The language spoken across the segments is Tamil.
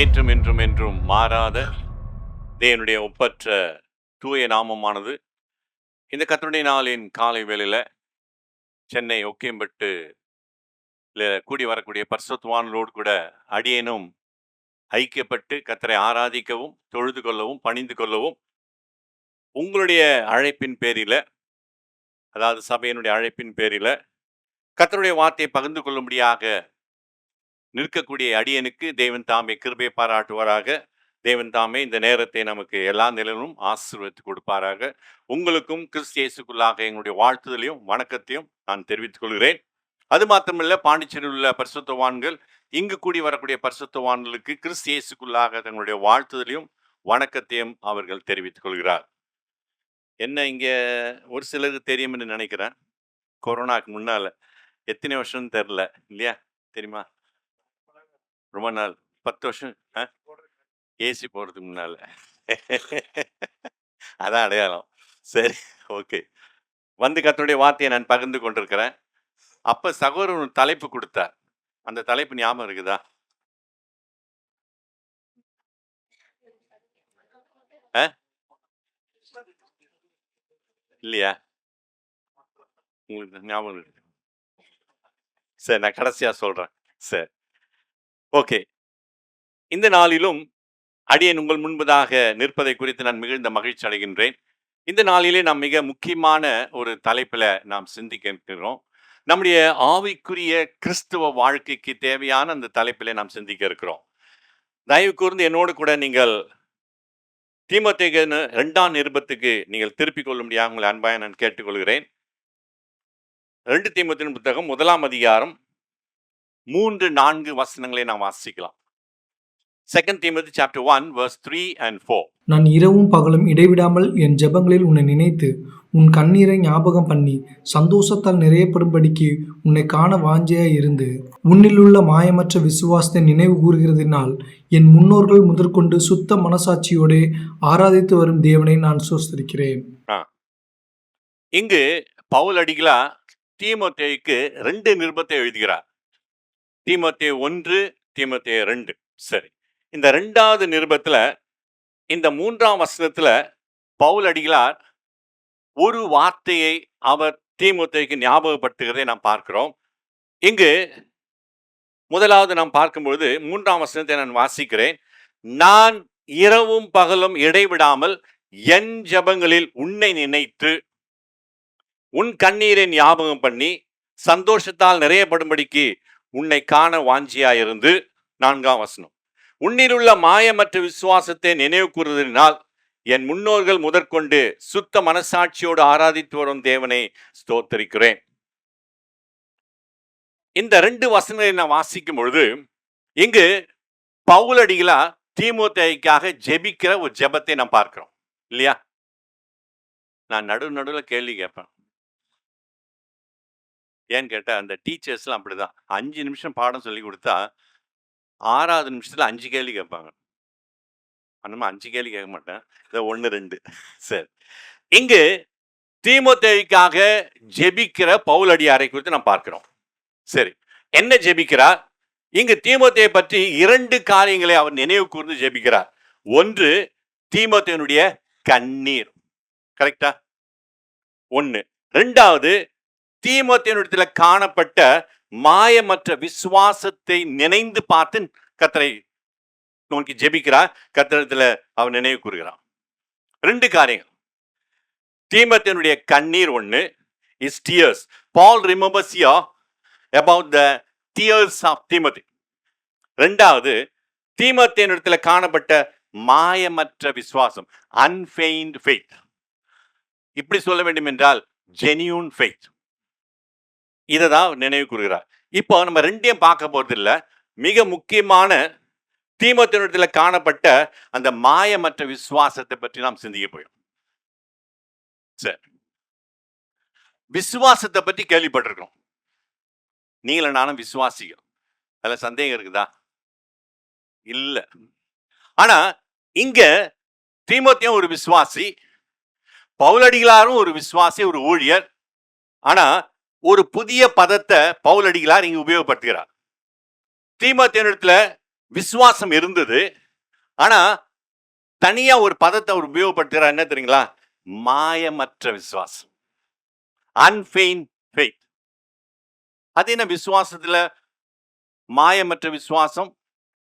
நேற்றும் இன்றும் என்றும் மாறாத தேவனுடைய ஒப்பற்ற தூய நாமமானது இந்த கர்த்தருடைய நாளின் காலை வேளையில சென்னை ஒக்கியம்பட்டு கூடி வரக்கூடிய பரிசுத்தவான்களோடு கூட அடியேனும் ஐக்கியப்பட்டு கர்த்தரை ஆராதிக்கவும் தொழுது கொள்ளவும் பணிந்து கொள்ளவும் உங்களுடைய அழைப்பின் பேரில, அதாவது சபையினுடைய அழைப்பின் பேரில கர்த்தருடைய வார்த்தையை பகிர்ந்து கொள்ளும்படியாக நிற்கக்கூடிய அடியனுக்கு தேவன் தாமே கிருபை பாராட்டுவாராக. தேவன் தாமே இந்த நேரத்தை நமக்கு எல்லா நிலையிலும் ஆசீர்வதித்து கொடுப்பாராக. உங்களுக்கும் கிறிஸ்து இயேசுக்குள்ளாக எங்களுடைய வாழ்த்துதலையும் வணக்கத்தையும் நான் தெரிவித்துக் கொள்கிறேன். அது மாத்திரமல்ல, பாண்டிச்சேரியில் உள்ள பரிசுத்தவான்கள், இங்கு கூடி வரக்கூடிய பரிசுத்தவான்களுக்கு கிறிஸ்து இயேசுக்குள்ளாக தங்களுடைய வாழ்த்துதலையும் வணக்கத்தையும் அவர்கள் தெரிவித்துக் கொள்கிறார். என்ன, இங்க ஒரு சிலருக்கு தெரியும் என்று நினைக்கிறேன். கொரோனாக்கு முன்னால எத்தனை வருஷம்னு தெரில இல்லையா? தெரியுமா? ரொம்ப நாள், 10 வருஷம். ஏசி போகிறதுக்கு முன்னால் அதான் அடையாளம். சரி, ஓகே. வந்து கர்த்தருடைய வார்த்தையை நான் பகிர்ந்து கொண்டிருக்கிறேன். அப்போ சகோதரர் ஒரு தலைப்பு கொடுத்தார். அந்த தலைப்பு ஞாபகம் இருக்குதா? இல்லையா? உங்களுக்கு ஞாபகம் இருக்கு? சரி, நான் கடைசியாக சொல்கிறேன். சரி, ஓகே. இந்த நாளிலும் அடியேன் உங்கள் முன்பதாக நிற்பதை குறித்து நான் மிகுந்த மகிழ்ச்சி அடைகின்றேன். இந்த நாளிலே நாம் மிக முக்கியமான ஒரு தலைப்பில் நாம் சிந்திக்க இருக்கிறோம். நம்முடைய ஆவிக்குரிய கிறிஸ்துவ வாழ்க்கைக்கு தேவையான அந்த தலைப்பிலே நாம் சிந்திக்க இருக்கிறோம். தயவு கூர்ந்து என்னோடு கூட நீங்கள் தீமோத்தேயு 2ஆம் நிருபத்துக்கு நீங்கள் திருப்பிக் கொள்ளும்படியாக உங்களை அன்பாக நான் கேட்டுக்கொள்கிறேன். 2 தீமோத்தேயு புத்தகம் 1ஆம் அதிகாரம் 3-4 வசனங்களை நாம் வாசிக்கலாம். 2 Timothy chapter 1 verse 3 and 4. நான் இரவும் பகலும் இடைவிடாமல் என் ஜெபங்களில் உன்னை நினைத்து உன் கண்ணீரை ஞாபகம் பண்ணி சந்தோஷத்தால் நிறையப்படும்படிக்கு உன்னை காண வாஞ்சையாய் இருந்து உன்னிலுள்ள மாயமற்ற விசுவாசத்தை நினைவு கூறுகிறதினால் என் முன்னோர்கள் முதற்கொண்டு சுத்த மனசாட்சியோடு ஆராதித்து வரும் தேவனை நான் சோஸ்தரிக்கிறேன். இங்கு பவுல் அடிகளா தீமோத்தேயுக்கு 2 நிருபத்தை எழுதுகிறார். தீமோத்தேயு 1, தீமோத்தேயு 2. சரி, இந்த 2வது நிருபத்துல இந்த 3ஆம் வசனத்துல பவுல் அடிகளார் ஒரு வார்த்தையை அவர் தீமோத்தேயுக்கு ஞாபகப்படுத்துகிறதை நாம் பார்க்கிறோம். இங்கு முதலாவது நாம் பார்க்கும்பொழுது 3ஆம் வசனத்தை நான் வாசிக்கிறேன். நான் இரவும் பகலும் இடைவிடாமல் என் ஜெபங்களில் உன்னை நினைத்து உன் கண்ணீரை ஞாபகம் பண்ணி சந்தோஷத்தால் நிறையப்படும்படிக்கு உன்னை காண வாஞ்சியாயிருந்து. 4ஆம் வசனம், உன்னிலுள்ள மாயமற்ற விசுவாசத்தை நினைவு கூறுவதனால் என் முன்னோர்கள் முதற்கொண்டு சுத்த மனசாட்சியோடு ஆராதித்து வரும் தேவனை ஸ்தோத்தரிக்கிறேன். இந்த 2 வசனங்களை நான் வாசிக்கும் பொழுது இங்கு பவுல் அடிகளா தீமோத்தேயுக்காக ஜெபிக்கிற ஒரு ஜெபத்தை நாம் பார்க்கிறோம் இல்லையா? நான் நடுவில் கேள்வி கேட்பேன். ஏன்னு கேட்டா, அந்த டீச்சர்ஸ்லாம் அப்படிதான். 5 நிமிஷம் பாடம் சொல்லி கொடுத்தா 6வது நிமிஷத்துல 5 கேள்வி கேட்பாங்க. அந்த 5 கேள்வி கேட்க மாட்டேன், இதை 1, 2. சரி, இங்கு தீமோத்தேயுக்காக ஜெபிக்கிற பவுல் அடியாரை குறித்து நாம் பார்க்கிறோம். சரி, என்ன ஜெபிக்கிறார்? இங்கு தீமோத்தேயை பற்றி 2 காரியங்களை அவர் நினைவு கூர்ந்து ஜெபிக்கிறார். ஒன்று, தீமோத்தேயுடைய கண்ணீர். கரெக்டா? 1. 2வது, தீமோத்தேயுவிடத்துல காணப்பட்ட மாயமற்ற விசுவாசத்தை நினைந்து பார்த்து கர்த்தரை நோக்கி ஜெபிக்கிறார். கர்த்தரிடத்துல அவர் நினைவு கூறுகிறார். 2 காரியங்கள். தீமோத்தேயுடைய கண்ணீர் 1 is tears. Paul remembers here about the tears of Timothy. 2வது, தீமோத்தேயுவிடத்துல காணப்பட்ட மாயமற்ற விசுவாசம், unfeigned faith. இப்படி சொல்ல வேண்டும் என்றால் genuine faith. இதை தான் நினைவு கூறுகிறார். இப்போ நம்ம 2ஐயும் பார்க்க போறது இல்லை. மிக முக்கியமான தீமோத்தேயுவிடத்துல காணப்பட்ட அந்த மாயமற்ற விசுவாசத்தை பற்றி நாம் சிந்திக்க போறோம். சரி, விசுவாசத்தை பற்றி கேள்விப்பட்டிருக்கோம். நீங்களும் நானும் விசுவாசிகள். அதில் சந்தேகம் இருக்குதா? இல்லை. ஆனா இங்க தீமோத்தேயு ஒரு விசுவாசி, பவுலடிகளாரும் ஒரு விசுவாசி, ஒரு ஊழியர். ஆனா ஒரு புதிய பதத்தை பவுல் அடிகளார் இங்கு உபயோகப்படுத்துகிறார். தீமோத்தேயுவிடத்துல விசுவாசம் இருந்தது. ஆனா தனியா ஒரு பதத்தை அவர் உபயோகப்படுத்துகிறார். என்ன தெரியுங்களா? மாயமற்ற விசுவாசம். அன்ஃபெயிண்ட் ஃபெய்த். அது என்ன விசுவாசத்துல மாயமற்ற விசுவாசம்,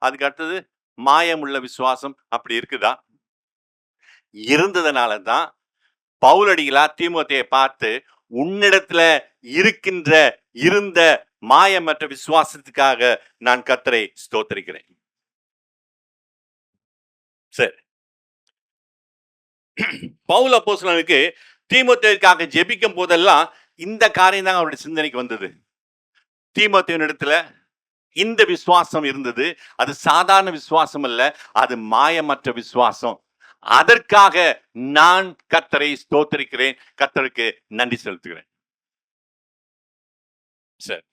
அதுக்கு அடுத்தது மாயமுள்ள விசுவாசம் அப்படி இருக்குதா? இருந்ததுனால தான் பவுலடிகளார் தீமோத்தேயை பார்த்து, உன்னிடத்துல இருந்த மாயமற்ற விசுவாசத்துக்காக நான் கர்த்தரை ஸ்தோத்திரிக்கிறேன். சரி, பவுல் அப்போஸ்தலனுக்கு தீமோத்தேயுக்காக ஜெபிக்கும் போதெல்லாம் இந்த காரியம் தான் அவருடைய சிந்தனைக்கு வந்தது. தீமோத்தேயுவின் இடத்துல இந்த விசுவாசம் இருந்தது. அது சாதாரண விசுவாசம் அல்ல, அது மாயமற்ற விசுவாசம். அதற்காக நான் கர்த்தரை ஸ்தோத்திரிக்கிறேன், கர்த்தருக்கு நன்றி செலுத்துகிறேன். சரி,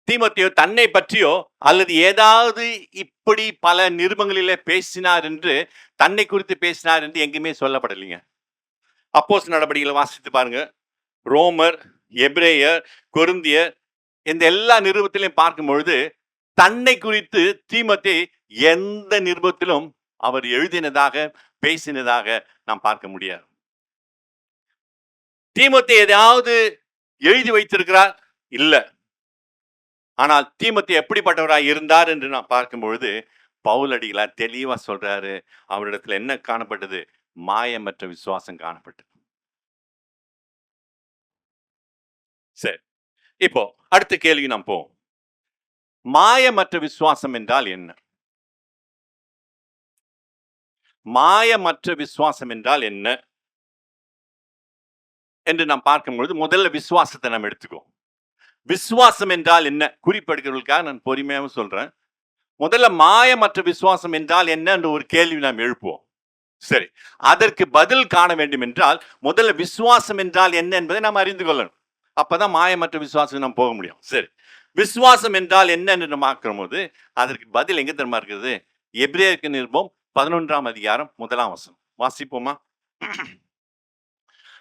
தீமோத்தேயு தன்னை பற்றியோ அல்லது ஏதாவது இப்படி பல நிருபங்களிலே பேசினார் என்று, தன்னை குறித்து பேசினார் என்று எங்குமே சொல்லப்படலைங்க. அப்போஸ்தலர் நடபடிகளை வாசித்து பாருங்க. ரோமர், எபிரேயர், கொரிந்தியர், இந்த எல்லா நிருபத்திலையும் பார்க்கும் பொழுது தன்னை குறித்து தீமோத்தேயு எந்த நிருபத்திலும் அவர் எழுதினதாக பேசினதாக நாம் பார்க்க முடியாது. தீமோத்தேயு எதையாவது எழுதி வைத்திருக்கிறார்? இல்ல. ஆனால் தீமோத்தேயு எப்படிப்பட்டவராய் இருந்தார் என்று நாம் பார்க்கும் பொழுது பவுலடிகளார் தெளிவா சொல்றாரு, அவரிடத்துல என்ன காணப்பட்டது? மாயமற்ற விசுவாசம் காணப்பட்டது. சரி, இப்போ அடுத்த கேள்வி நாம் போவோம். மாயமற்ற விசுவாசம் என்றால் என்ன? மாயமற்ற விசுவாசம் என்றால் என்ன என்று நாம் பார்க்கும் பொழுது முதல்ல விசுவாசத்தை நாம் எடுத்துக்குவோம். விசுவாசம் என்றால் என்ன? குறிப்பெடுக்கிறவர்களுக்காக நான் பொறுமையாக சொல்றேன். முதல்ல மாயமற்ற விசுவாசம் என்றால் என்ன என்ற ஒரு கேள்வி நாம் எழுப்புவோம். சரி, அதற்கு பதில் காண வேண்டும் என்றால் முதல்ல விசுவாசம் என்றால் என்ன என்பதை நாம் அறிந்து கொள்ளணும். அப்பதான் மாயமற்ற விசுவாசம் நாம் போக முடியும். சரி, விசுவாசம் என்றால் என்ன என்று நாம் பார்க்கும் போது அதற்கு பதில் எங்க தெரியுமா இருக்குது? எபிரேயருக்கு நிருபம் 11ஆம் அதிகாரம் 1ஆம் வசனம் வாசிப்போமா?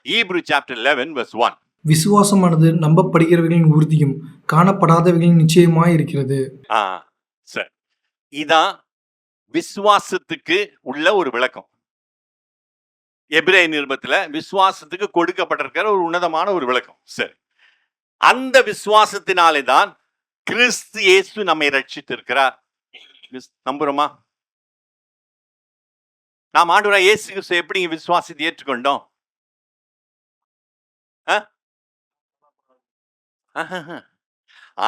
Hebrew chapter 11 verse 1. விசுவாசமானது நம்பப்படுகிறவைகளின் உறுதியும் காணப்படாதவைகளின் நிச்சயமாய் இருக்கிறது. சரி, இதான் விசுவாசத்துக்கு உள்ள ஒரு விளக்கம். எபிரேய நிருபத்துல விசுவாசத்துக்கு கொடுக்கப்பட்டிருக்கிற ஒரு உன்னதமான ஒரு விளக்கம். சரி, அந்த விசுவாசத்தினாலே தான் கிறிஸ்து இயேசு நம்மை ரட்சித்திருக்கிறார். நம்புறோமா? நாம் ஆண்டவராகிய இயேசு கிறிஸ்து எப்படி விசுவாசத்தை ஏற்றுக்கொண்டோம்?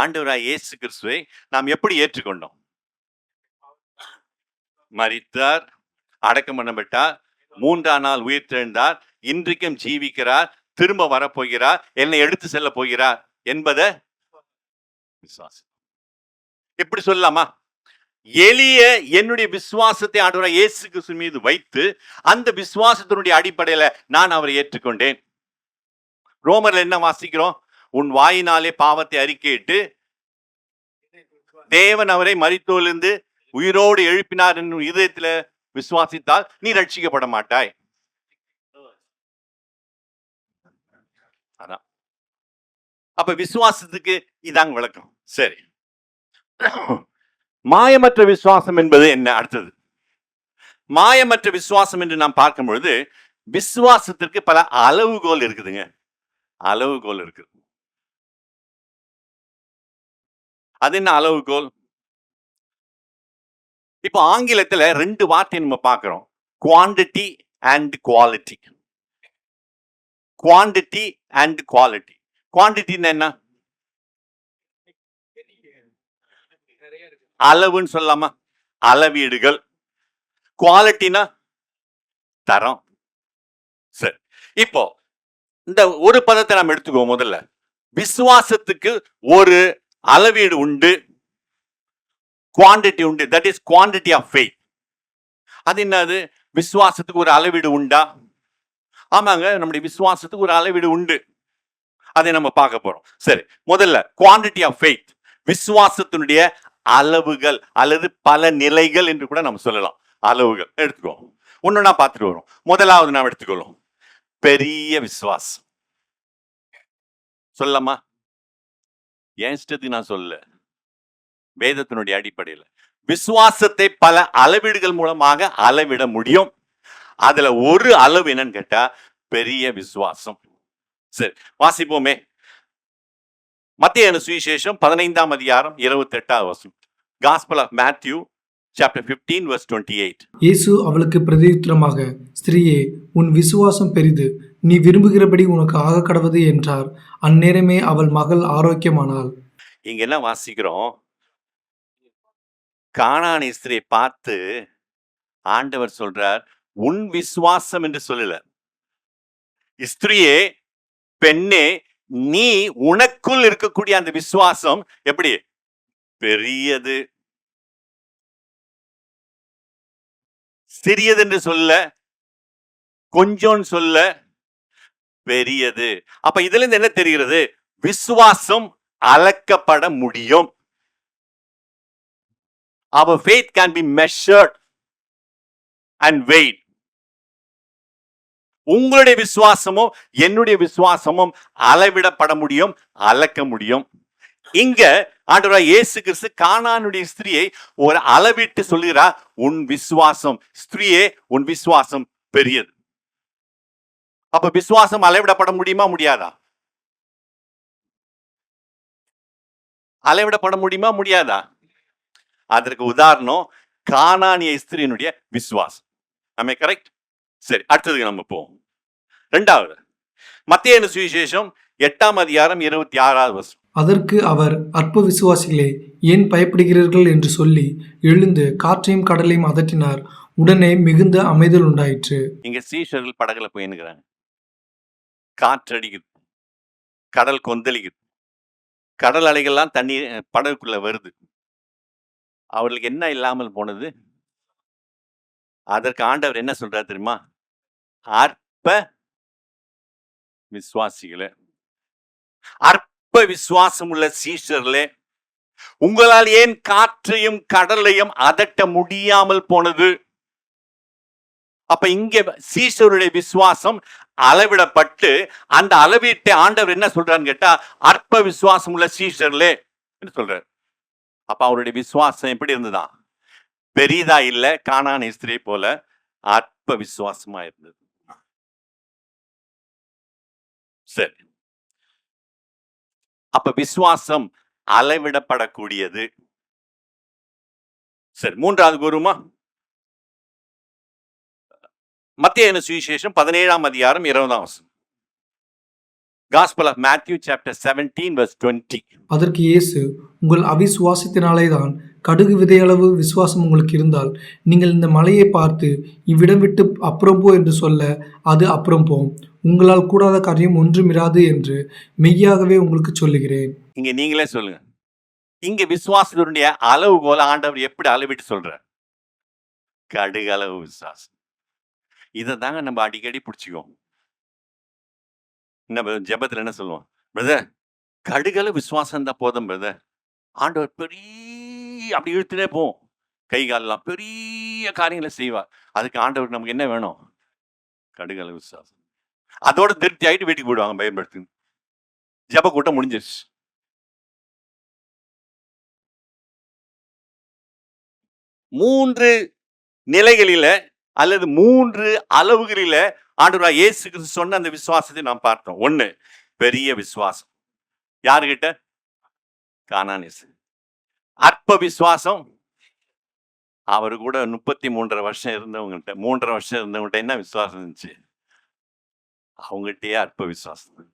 ஆண்டவராகிய இயேசு கிறிஸ்துவை நாம் எப்படி ஏற்றுக்கொண்டோம்? மரித்தார், அடக்கம் பண்ணப்பட்டார், 3ஆம் நாள் உயிர்த்தெழுந்தார், இன்றைக்கும் ஜீவிக்கிறார், திரும்ப வரப்போகிறார், என்னை எடுத்து செல்ல போகிறார் என்பதை விசுவாசம். எப்படி சொல்லலாமா? எளிய என்னுடைய விசுவாசத்தை ஆண்டவராகிய இயேசு கிறிஸ்து மீது வைத்து அந்த விசுவாசத்தினுடைய அடிப்படையில நான் அவரை ஏற்றுக்கொண்டேன். ரோமர்ல என்ன வாசிக்கிறோம்? உன் வாயினாலே பாவத்தை அறிக்கையிட்டு தேவன் அவரை மரித்தோரிலிருந்து உயிரோடு எழுப்பினார் என்னும் இதயத்துல விசுவாசித்தால் நீ ரட்சிக்கப்பட மாட்டாய். அதான் அப்ப விசுவாசத்துக்கு இதாங்க விளக்கம். சரி, மாயமற்ற விசுவாசம் என்பது என்ன? அடுத்தது மாயமற்ற விசுவாசம் என்று நாம் பார்க்கும் பொழுது விசுவாசத்திற்கு பல அளவுகோல் இருக்குதுங்க. அளவுகோல் இருக்கு. அது என்ன அளவுகோல்? இப்போ ஆங்கிலத்துல 2 வார்த்தை நம்ம பார்க்கிறோம், quantity and quality. Quantity and quality. குவாண்டிட்டின்னா என்ன? அளவுன்னு சொல்லலாமா? அளவீடுகள். குவாலிட்டினா தரம். சரி, இப்போ இந்த ஒரு பதத்தை நாம் எடுத்துக்குவோம். முதல்ல விசுவாசத்துக்கு ஒரு அளவீடு உண்டு, குவாண்டிட்டி உண்டு. That is quantity of faith. அது என்னது? விசுவாசத்துக்கு ஒரு அளவீடு உண்டா? ஆமாங்க, நம்முடைய விசுவாசத்துக்கு ஒரு அளவீடு உண்டு. அதை நம்ம பார்க்க போறோம். சரி, முதல்ல குவாண்டிட்டி ஆஃப் ஃபெய்த், விசுவாசத்தினுடைய அளவுகள் அல்லது பல நிலைகள் என்று கூட நம்ம சொல்லலாம். அளவுகள் எடுத்துக்கோம், ஒன்னொன்னா பார்த்துட்டு வரும். முதலாவது நாம் எடுத்துக்கொள்ளும் பெரிய விசுவாசம். சொல்லலாமா? என் இஷ்டத்துக்கு நான் சொல்ல, வேதத்தினுடைய அடிப்படையில் விசுவாசத்தை பல அளவீடுகள் மூலமாக அளவிட முடியும். அதுல ஒரு அளவு என்னன்னு கேட்டா பெரிய விசுவாசம். சரி, வாசிப்போமே. மத்தேயு சுவிசேஷம் 15ஆம் அதிகாரம் 28வது வசனம். Gospel of Matthew chapter 15 verse 28. இயேசு அவளுக்கு பிரதியுத்தரமாக, ஸ்திரீயே, உன் விசுவாசம் பெரிது, நீ விரும்புகிறபடி உனக்கு ஆக கடவது என்றார். அந்நேரமே அவள் மகள் ஆரோக்கியமானாள். இங்க என்ன வாசிக்கிறோம்? கானானி ஸ்திரியை பார்த்து ஆண்டவர் சொல்றார், உன் விசுவாசம் என்று சொல்லல. ஸ்திரியே, பெண்ணே, நீ உனக்குள் இருக்கக்கூடிய அந்த விசுவாசம் எப்படி பெரியது. சிறியது என்று சொல்ல, கொஞ்சம் சொல்ல, பெரியது. அப்ப இதுல இருந்து என்ன தெரிகிறது? விசுவாசம் அளக்கப்பட முடியும். Our faith can be measured and weighed. உங்களுடைய விசுவாசமும் என்னுடைய விசுவாசமும் அளவிடப்பட முடியும், அளக்க முடியும். இங்க ஆண்டவராகிய இயேசு கிறிஸ்து கானானுடைய ஸ்திரியை ஒரு அளவிட்டு சொல்லுகிறார், உன் விசுவாசம், ஸ்திரியே, உன் விசுவாசம் பெரியது. அப்ப விசுவாசம் அளவிடப்பட முடியுமா முடியாதா? அளவிடப்பட முடியுமா முடியாதா? அதற்கு உதாரணம் கானானிய ஸ்திரியினுடைய விசுவாசம். நம்ம கரெக்ட்? சரி, அடுத்ததுக்கு நம்ம போவோம். இரண்டாவது மத்தேயு சுவிசேஷம் 8ஆம் அதிகாரம் 26வது வசனம். அதற்கு அவர், அற்ப விசுவாசிகளே, ஏன் பயப்படுகிறீர்கள் என்று சொல்லி எழுந்து காற்றையும் கடலையும் அதட்டினார். உடனே மிகுந்த அமைதல் உண்டாயிற்று. இங்க சீஷர்கள் படகுல போயின்னுக்கிறாங்க. காற்று அடிக்குது, கடல் கொந்தளிக்குது, கடல் அலைகள்லாம் தண்ணி படகுக்குள்ள வருது. அவர்களுக்கு என்ன இல்லாமல் போனது? அதற்கு ஆண்டவர் என்ன சொல்றாரு தெரியுமா? அற்ப விசுவாசிகளே, அற்ப விசுவாசம் உள்ள சீஷர்களே, உங்களால் ஏன் காற்றையும் கடலையும் அதட்ட முடியாமல் போனது? அப்ப இங்க சீஷருடைய விசுவாசம் அளவிடப்பட்டு அந்த அளவீட்டை ஆண்டவர் என்ன சொல்றான்னு கேட்டா, அற்ப விசுவாசம் உள்ள சீஷர்களே என்று சொல்றாரு. அப்ப அவருடைய விசுவாசம் எப்படி இருந்ததா? பெரிதா இல்ல, கானான் ஸ்திரியை போல அற்ப விசுவாசமா இருந்தது. சரி, அப்ப விசுவாசம் அளவிடப்படக்கூடியது. சரி, மூன்றாவது கூறுமா? மத்தேயு சுவிசேஷம் 17ஆம் அதிகாரம் 20ஆம் வசனம். Gospel of Matthew chapter 17 verse 20. அதற்கு இயேசு, உங்கள் அவிசுவாசத்தினாலே தான், கடுகு விதையளவு விசுவாசம் உங்களுக்கு இருந்தால் நீங்கள் இந்த மலையை பார்த்து இவ்விடம் விட்டு அப்புறம் போ என்று சொல்ல அது அப்புறம் போம். உங்களால் கூடாத காரியம் ஒன்றுமிராது என்று மெய்யாகவே உங்களுக்கு சொல்லுகிறேன். இங்க நீங்களே சொல்லுங்க, இங்க விசுவாசத்தினுடைய அளவுகோல் ஆண்டவர் எப்படி அளவிட்டு சொல்றார்? கடுகு அளவு விசுவாசம். இதை தாங்க நம்ம அடிக்கடி பிடிச்சிக்குவோம். என்ன ஜெபத்துல என்ன சொல்லுவோம்? பிரதர், கடுகளவு விசுவாசம் இருந்தா போதும் பிரதர், ஆண்டவர் பெரிய அப்படி இழுத்துனே போவோம், கை காலெல்லாம் பெரிய காரியங்களை செய்வார். அதுக்கு ஆண்டவர் நமக்கு என்ன வேணும்? கடுகளவு விசுவாசம். அதோட திருப்தி ஆயிட்டு வீட்டுக்கு போயிடுவாங்க பயன்படுத்து. ஜெப கூட்டம் முடிஞ்சிருச்சு. மூன்று நிலைகளில அல்லது மூன்று அளவுகளில ஆண்டவராகிய இயேசு கிறிஸ்து சொன்ன அந்த விசுவாசத்தை நாம் பார்த்தோம். ஒண்ணு, பெரிய விசுவாசம். யாருகிட்ட? கானானியர். அற்ப விசுவாசம், அவரு கூட 33.5 வருஷம் இருந்தவங்ககிட்ட, 3.5 வருஷம் இருந்தவங்ககிட்ட என்ன விசுவாசம் இருந்துச்சு? அவங்ககிட்டயே அற்ப விசுவாசம்.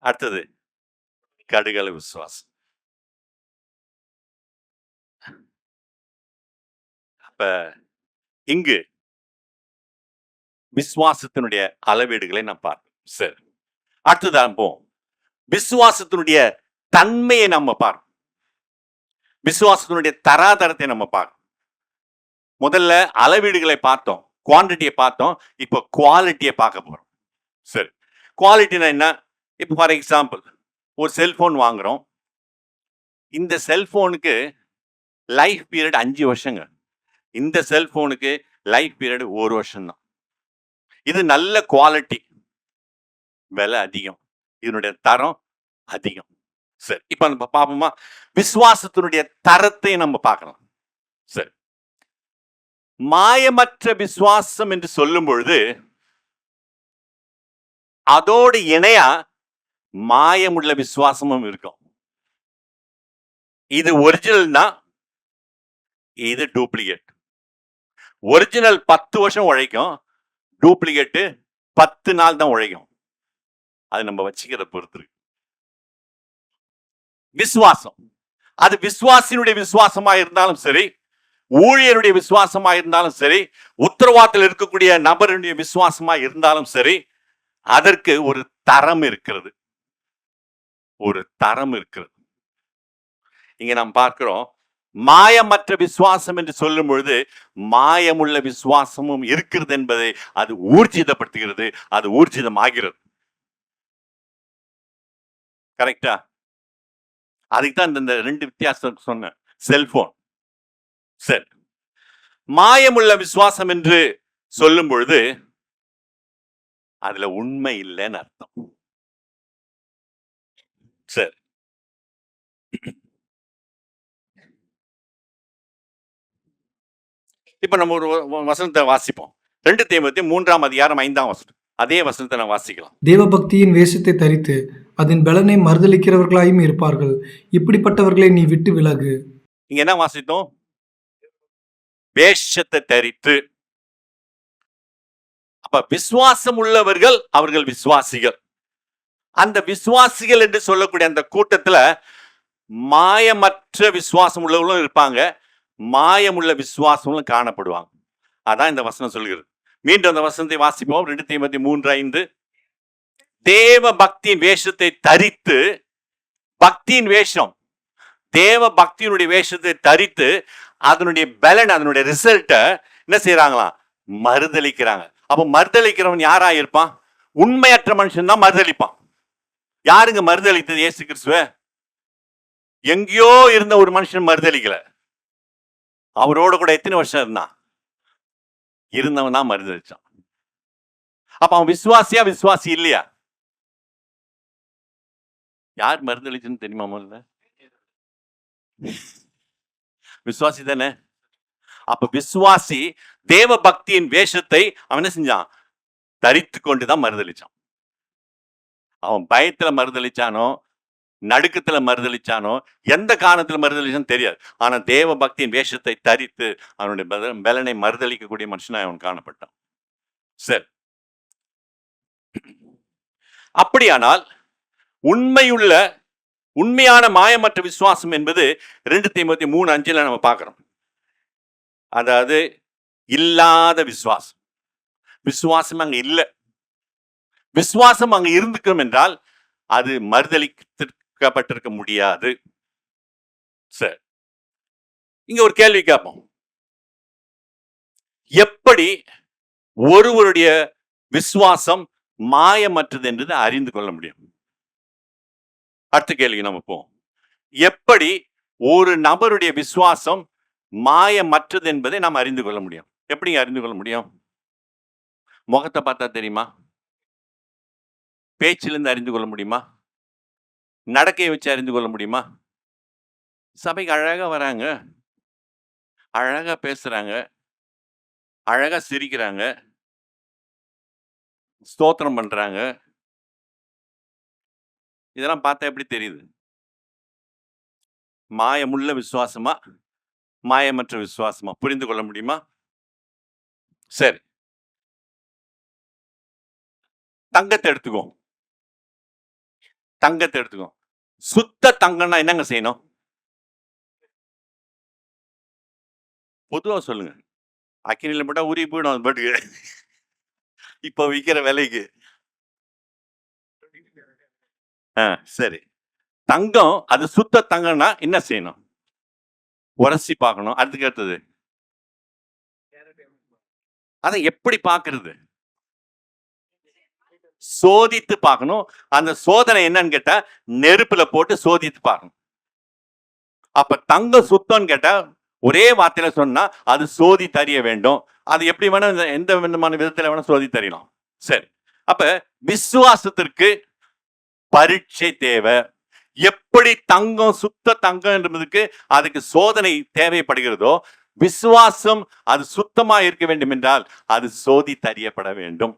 அடுத்தது கடுகள விசுவாசம். அப்ப இங்கு விசுவாசத்தினுடைய அளவீடுகளை நாம் பார்ப்போம். சரி, அடுத்ததான் போவோம். விசுவாசத்தினுடைய தன்மையை நம்ம பார்ப்போம். விசுவாசத்தினுடைய தராதரத்தை நம்ம பார்க்கணும். முதல்ல அளவீடுகளை பார்த்தோம், குவான்டிட்டியை பார்த்தோம், இப்போ குவாலிட்டியை பார்க்க போறோம். சரி, குவாலிட்டினா என்ன? இப்போ ஃபார் எக்ஸாம்பிள் ஒரு செல்போன் வாங்குறோம். இந்த செல்போனுக்கு லைஃப் பீரியட் 5 வருஷங்க. இந்த செல்போனுக்கு லைஃப் பீரியட் 1 வருஷம் தான். இது நல்ல குவாலிட்டி, விலை அதிகம், இதனுடைய தரம் அதிகம். சரி, இப்ப நம்ம பாப்போமா? விசுவாசத்தினுடைய தரத்தை நம்ம பார்க்கலாம். சரி, மாயமற்ற விசுவாசம் என்று சொல்லும் பொழுது அதோடு இணையா மாயமுள்ள விசுவாசமும் இருக்கும். இது ஒரிஜினல்னா இது டூப்ளிகேட். ஒரிஜினல் 10 வருஷம் உழைக்கும், டூப்ளிகேட் 10 நாள் தான் உழைக்கும். அது நம்ம வச்சுக்கிறத பொறுத்து இருக்கு. விசுவாசம், அது விசுவாசினுடைய விசுவாசமா இருந்தாலும் சரி, ஊழியருடைய விசுவாசமா இருந்தாலும் சரி, உத்தரவாதத்தில் இருக்கக்கூடிய நபருடைய விசுவாசமா இருந்தாலும் சரி, அதற்கு ஒரு தரம் இருக்கிறது. ஒரு தரம் இருக்கிறது. இங்க நாம் பார்க்கிறோம், மாயமற்ற விசுவாசம் என்று சொல்லும் பொழுது மாயமுள்ள விசுவாசமும் இருக்கிறது என்பதை அது ஊர்ஜிதப்படுத்துகிறது, அது ஊர்ஜிதமாகிறது. கரெக்டா? அதுக்கு தான் இந்த 2 வித்தியாசம் சொன்னேன். செல்போன். சரி, மாயமுள்ள விசுவாசம் என்று சொல்லும் பொழுது அதுல உண்மை இல்லைன்னு அர்த்தம். சரி, இப்ப நம்ம ஒரு வசனத்தை வாசிப்போம். 2 தீமோத்தேயு 3ஆம் அதிகாரம் 5ஆம் வசனம். அதே வசனத்தை நான் வாசிக்கலாம். தேவபக்தியின் வேஷத்தை தரித்து அதன் பலனை மறுதலிக்கிறவர்களாயும் இருப்பார்கள். இப்படிப்பட்டவர்களை நீ விட்டு விலகு. இங்க என்ன வாசித்தோம்? வேஷத்தை தரித்து. அப்ப விசுவாசம் உள்ளவர்கள் அவர்கள் விசுவாசிகள். அந்த விசுவாசிகள் என்று சொல்லக்கூடிய அந்த கூட்டத்துல மாயமற்ற விசுவாசம் உள்ளவர்களும் இருப்பாங்க, மாயமுள்ள விசுவாசங்களும் காணப்படுவாங்க. அதான் இந்த வசனம் சொல்கிறது. மீண்டும் அந்த வசனத்தை வாசிப்போம். 2 தீமோத்தேயு 3:5. தேவ பக்தியின் வேஷத்தை தரித்து, பக்தியின் வேஷம், தேவ பக்தியினுடைய வேஷத்தை தரித்து அதனுடைய பலன், அதனுடைய ரிசல்ட்ட என்ன செய்யறாங்களாம்? மறுதலிக்கிறாங்க. அப்ப மறுதலிக்கிறவன் யாரா இருப்பான்? உண்மையற்ற மனுஷன் தான் மறுதலிப்பான். யாருங்க மறுதலித்தது? இயேசு கிறிஸ்துவ. எங்கேயோ இருந்த ஒரு மனுஷன் மறுதலிக்கல. அவரோட கூட எத்தனை வருஷம் இருந்தான்? இருந்தவன் தான் மறுதலிச்சான். அப்ப அவன் விசுவாசியா விசுவாசி இல்லையா? யார் மறுதலிச்சுன்னு தெரியுமா? முதல்ல விசுவாசி தானே. அப்ப விசுவாசி தேவ பக்தியின் வேஷத்தை அவன் என்ன செஞ்சான்? தரித்து கொண்டுதான் மறுதலிச்சான். அவன் பயத்துல மறுதலிச்சானோ, நடுக்கத்துல மறுதலிச்சானோ, எந்த காரணத்துல மறுதலிச்சான்னு தெரியாது. ஆனா தேவ பக்தியின் வேஷத்தை தரித்து அவனுடைய பலனை மறுதலிக்கக்கூடிய மனுஷனா அவன் காணப்பட்டான். சரி, அப்படியானால் உண்மையான மாயமற்ற விசுவாசம் என்பது 2 தீமோத்தேயு 3:5 நம்ம பார்க்கிறோம். அதாவது இல்லாத விசுவாசம். விசுவாசம் அங்க இல்ல. விசுவாசம் அங்க இருந்துக்கும் என்றால் அது மறுதலிக்கப்பட்டிருக்க முடியாது. சரி, இங்க ஒரு கேள்வி கேட்போம். எப்படி ஒருவருடைய விசுவாசம் மாயமற்றது என்று அறிந்து கொள்ள முடியும்? அடுத்த கேள்வி நம்ம போவோம். எப்படி ஒரு நபருடைய விசுவாசம் மாயமற்றது என்பதை நாம் அறிந்து கொள்ள முடியும்? எப்படி அறிந்து கொள்ள முடியும்? முகத்தை பார்த்தா தெரியுமா? பேச்சிலிருந்து அறிந்து கொள்ள முடியுமா? நடக்கையை வச்சு அறிந்து கொள்ள முடியுமா? சபைக்கு அழகா வராங்க, அழகா பேசுறாங்க, அழகா சிரிக்கிறாங்க, ஸ்தோத்திரம் பண்றாங்க. இதெல்லாம் பார்த்தா எப்படி தெரியுது? மாயமுள்ள விசுவாசமா, மாயமற்ற விசுவாசமா? புரிந்து கொள்ள முடியுமா? சரி, தங்கத்தை எடுத்துக்கோ. சுத்த தங்கம்னா என்னங்க செய்யணும்? பொதுவா சொல்லுங்க. அக்கினியில போட்டா உருகி போயிடும் அது பாட்டுக்கு. இப்ப விக்கிற விலைக்கு. சரி, தங்கம் அது சுத்த தங்கம்னா என்ன செய்யணும்? உரசி பார்க்கணும். அதுக்கு அடுத்தது அதை எப்படி பார்க்கிறது? சோதித்து பார்க்கணும். அந்த சோதனை என்னன்னு கேட்டா நெருப்புல போட்டு சோதித்து பார்க்கணும். அப்ப தங்கம் சுத்தம்னு கேட்டா ஒரே வார்த்தையில சொன்னா அது சோதி தறிய வேண்டும். அது எப்படி வேணா எந்த விதமான விதத்துல வேணா சோதி தரலாம். சரி, அப்ப விசுவாசத்திற்கு பரீட்சை தேவை. எப்படி தங்கம், சுத்த தங்கம் என்பதற்கு அதுக்கு சோதனை தேவைப்படுகிறதோ, விசுவாசம் அது சுத்தமா இருக்க வேண்டும் என்றால் அது சோதித்தறியப்பட வேண்டும்.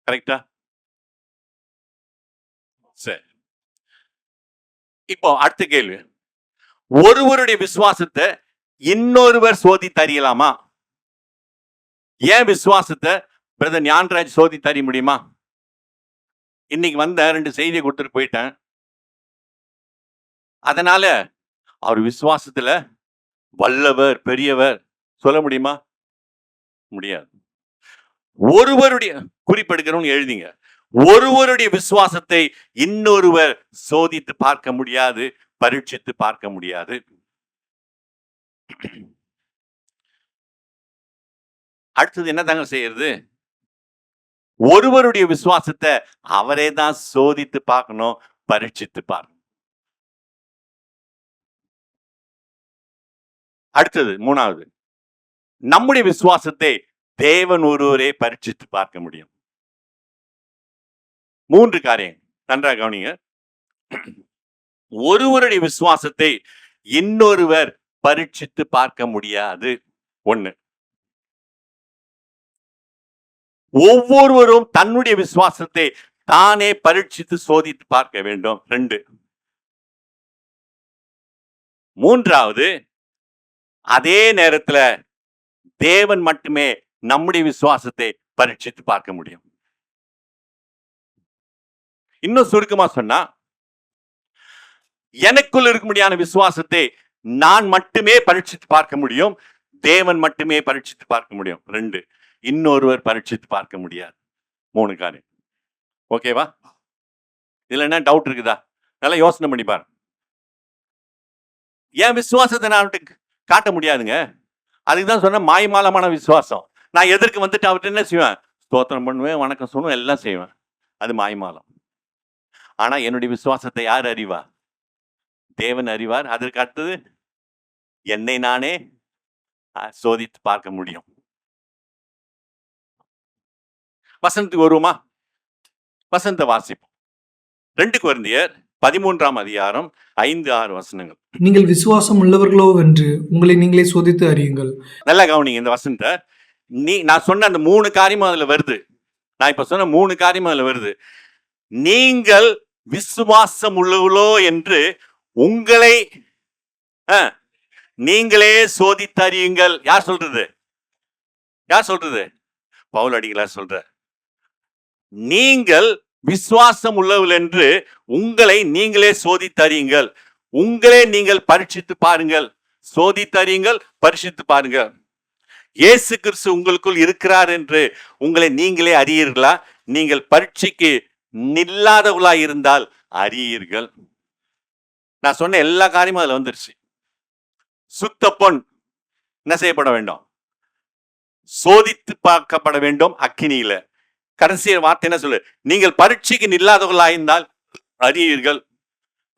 கரெக்டா? சரி. இப்போ அடுத்த கேள்வி, ஒருவருடைய விசுவாசத்தை இன்னொருவர் சோதித்தறியலாமா? ஏன் விசுவாசத்தை பிரதர் ஞானராஜ் சோதித்தறிய முடியுமா? இன்னைக்கு வந்த 2 செய்தியை கொடுத்துட்டு போயிட்டேன். அதனால அவர் விசுவாசத்துல வல்லவர், பெரியவர் சொல்ல முடியுமா? முடியாது. ஒருவருடைய குறிப்பெடுக்கிறவங்க எழுதிங்க. ஒருவருடைய விசுவாசத்தை இன்னொருவர் சோதித்து பார்க்க முடியாது, பரீட்சித்து பார்க்க முடியாது. அடுத்தது என்ன தாங்க செய்யறது? ஒருவருடைய விசுவாசத்தை அவரே தான் சோதித்து பார்க்கணும், பரீட்சித்து பார்க்கணும். அடுத்தது 3வது, நம்முடைய விசுவாசத்தை தேவன் ஒருவரே பரீட்சித்து பார்க்க முடியும். 3 காரியம் நன்றாக கவனிங்க. ஒருவருடைய விசுவாசத்தை இன்னொருவர் பரீட்சித்து பார்க்க முடியாது. 1. ஒவ்வொருவரும் தன்னுடைய விசுவாசத்தை தானே பரீட்சித்து சோதித்து பார்க்க வேண்டும். 2. 3வது, அதே நேரத்துல தேவன் மட்டுமே நம்முடைய விசுவாசத்தை பரீட்சித்து பார்க்க முடியும். இன்னும் சுருக்கமா சொன்னா, எனக்குள் இருக்க முடியாத விசுவாசத்தை நான் மட்டுமே பரீட்சித்து பார்க்க முடியும், தேவன் மட்டுமே பரீட்சித்து பார்க்க முடியும். 2. இன்னொருவர் பரீட்சித்து பார்க்க முடியாது. 3 காரியம். ஓகேவா? இதுல என்ன டவுட் இருக்குதா? நல்லா யோசனை பண்ணி பாருங்க. என் விசுவாசத்தை நான் காட்ட முடியாதுங்க. அதுக்குதான் சொன்ன மாய்மாலமான விசுவாசம். நான் எதற்கு வந்துட்டு அவர்கிட்ட என்ன செய்வேன்? ஸ்தோத்திரம் பண்ணுவேன், வணக்கம் சொல்லுவேன், எல்லாம் செய்வேன். அது மாய்மாலம். ஆனா என்னுடைய விசுவாசத்தை யார் அறிவா? தேவன் அறிவார். அதற்கு அடுத்தது என்னை நானே சோதித்து பார்க்க முடியும். வசனத்துக்கு வருவோமா? வசனத்தை வாசிப்போம். 2 கொரிந்தியர் 13ஆம் அதிகாரம் 5-6 வசனங்கள். நீங்கள் விசுவாசம் உள்ளவர்களோ என்று உங்களை நீங்களே சோதித்து அறியுங்கள். நல்லா கவனிங்க இந்த வசனத்தை. நான் சொன்ன அந்த 3 காரியமும் அதுல வருது. நான் இப்ப சொன்ன 3 காரியமும் அதுல வருது. நீங்கள் விசுவாசம் உள்ளவர்களோ என்று உங்களை நீங்களே சோதித்தறியுங்கள். யார் சொல்றது? யார் சொல்றது? பவுல் அடிகளார் சொல்ற. நீங்கள் விசுவாசம் உள்ளவர்கள் என்று உங்களை நீங்களே சோதித்தறியுங்கள். உங்களே நீங்கள் பரீட்சித்து பாருங்கள். சோதித்தறியுங்கள், பரிசித்து பாருங்கள். இயேசு கிறிஸ்து உங்களுக்குள் இருக்கிறார் என்று உங்களை நீங்களே அறியீர்களா? நீங்கள் பரீட்சைக்கு நில்லாதவர்களா இருந்தால் அறியீர்கள். நான் சொன்ன எல்லா காரியமும் அதுல வந்துருச்சு. சுத்த பொன் என்ன செய்யப்பட வேண்டும்? சோதித்து பார்க்கப்பட வேண்டும் அக்கினியில. கடைசி வார்த்தை என்ன சொல்லு? நீங்கள் பரீட்சைக்கு நில்லாதவர்களா இருந்தால் அறியீர்கள்.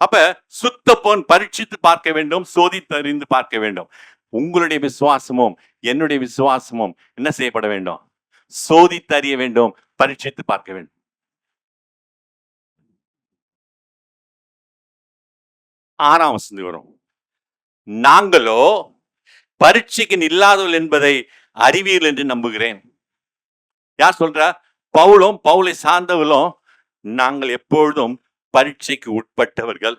அப்ப சுத்த பொன் பரீட்சித்து பார்க்க வேண்டும், சோதித்து அறிந்து பார்க்க வேண்டும். உங்களுடைய விசுவாசமும் என்னுடைய விசுவாசமும் என்ன செய்யப்பட வேண்டும்? சோதித்து அறிய வேண்டும், பரீட்சித்து பார்க்க வேண்டும். ஆறாம் வசனம் வரும். நாங்களோ பரீட்சைக்கு நில்லாதவர்கள் என்பதை அறிவீர்கள் என்று நம்புகிறேன். யார் சொல்ற? பவுலும் பவுலை சார்ந்தவர்களும் நாங்கள் எப்பொழுதும் பரீட்சைக்கு உட்பட்டவர்கள்.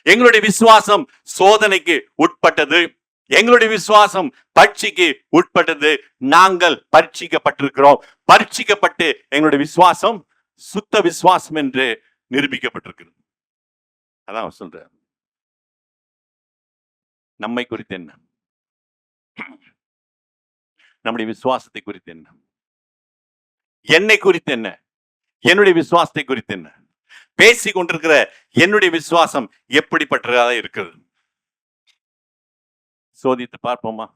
எங்களுடைய விசுவாசம் சோதனைக்கு உட்பட்டது. எங்களுடைய விசுவாசம் பரீட்சைக்கு உட்பட்டது. நாங்கள் பரீட்சிக்கப்பட்டிருக்கிறோம். பரீட்சிக்கப்பட்டு எங்களுடைய விசுவாசம் சுத்த விசுவாசம் என்று நிரூபிக்கப்பட்டிருக்கிறது. அதான் சொல்ற. நம்மை குறித்து என்ன? நம்முடைய விசுவாசத்தை குறித்து என்ன? என்னை குறித்து என்ன? என்னுடைய விசுவாசத்தை குறித்து என்ன? பேசிக் கொண்டிருக்கிற என்னுடைய விசுவாசம் எப்படிப்பட்டதா இருக்கிறது? சோதித்து பார்ப்போமா?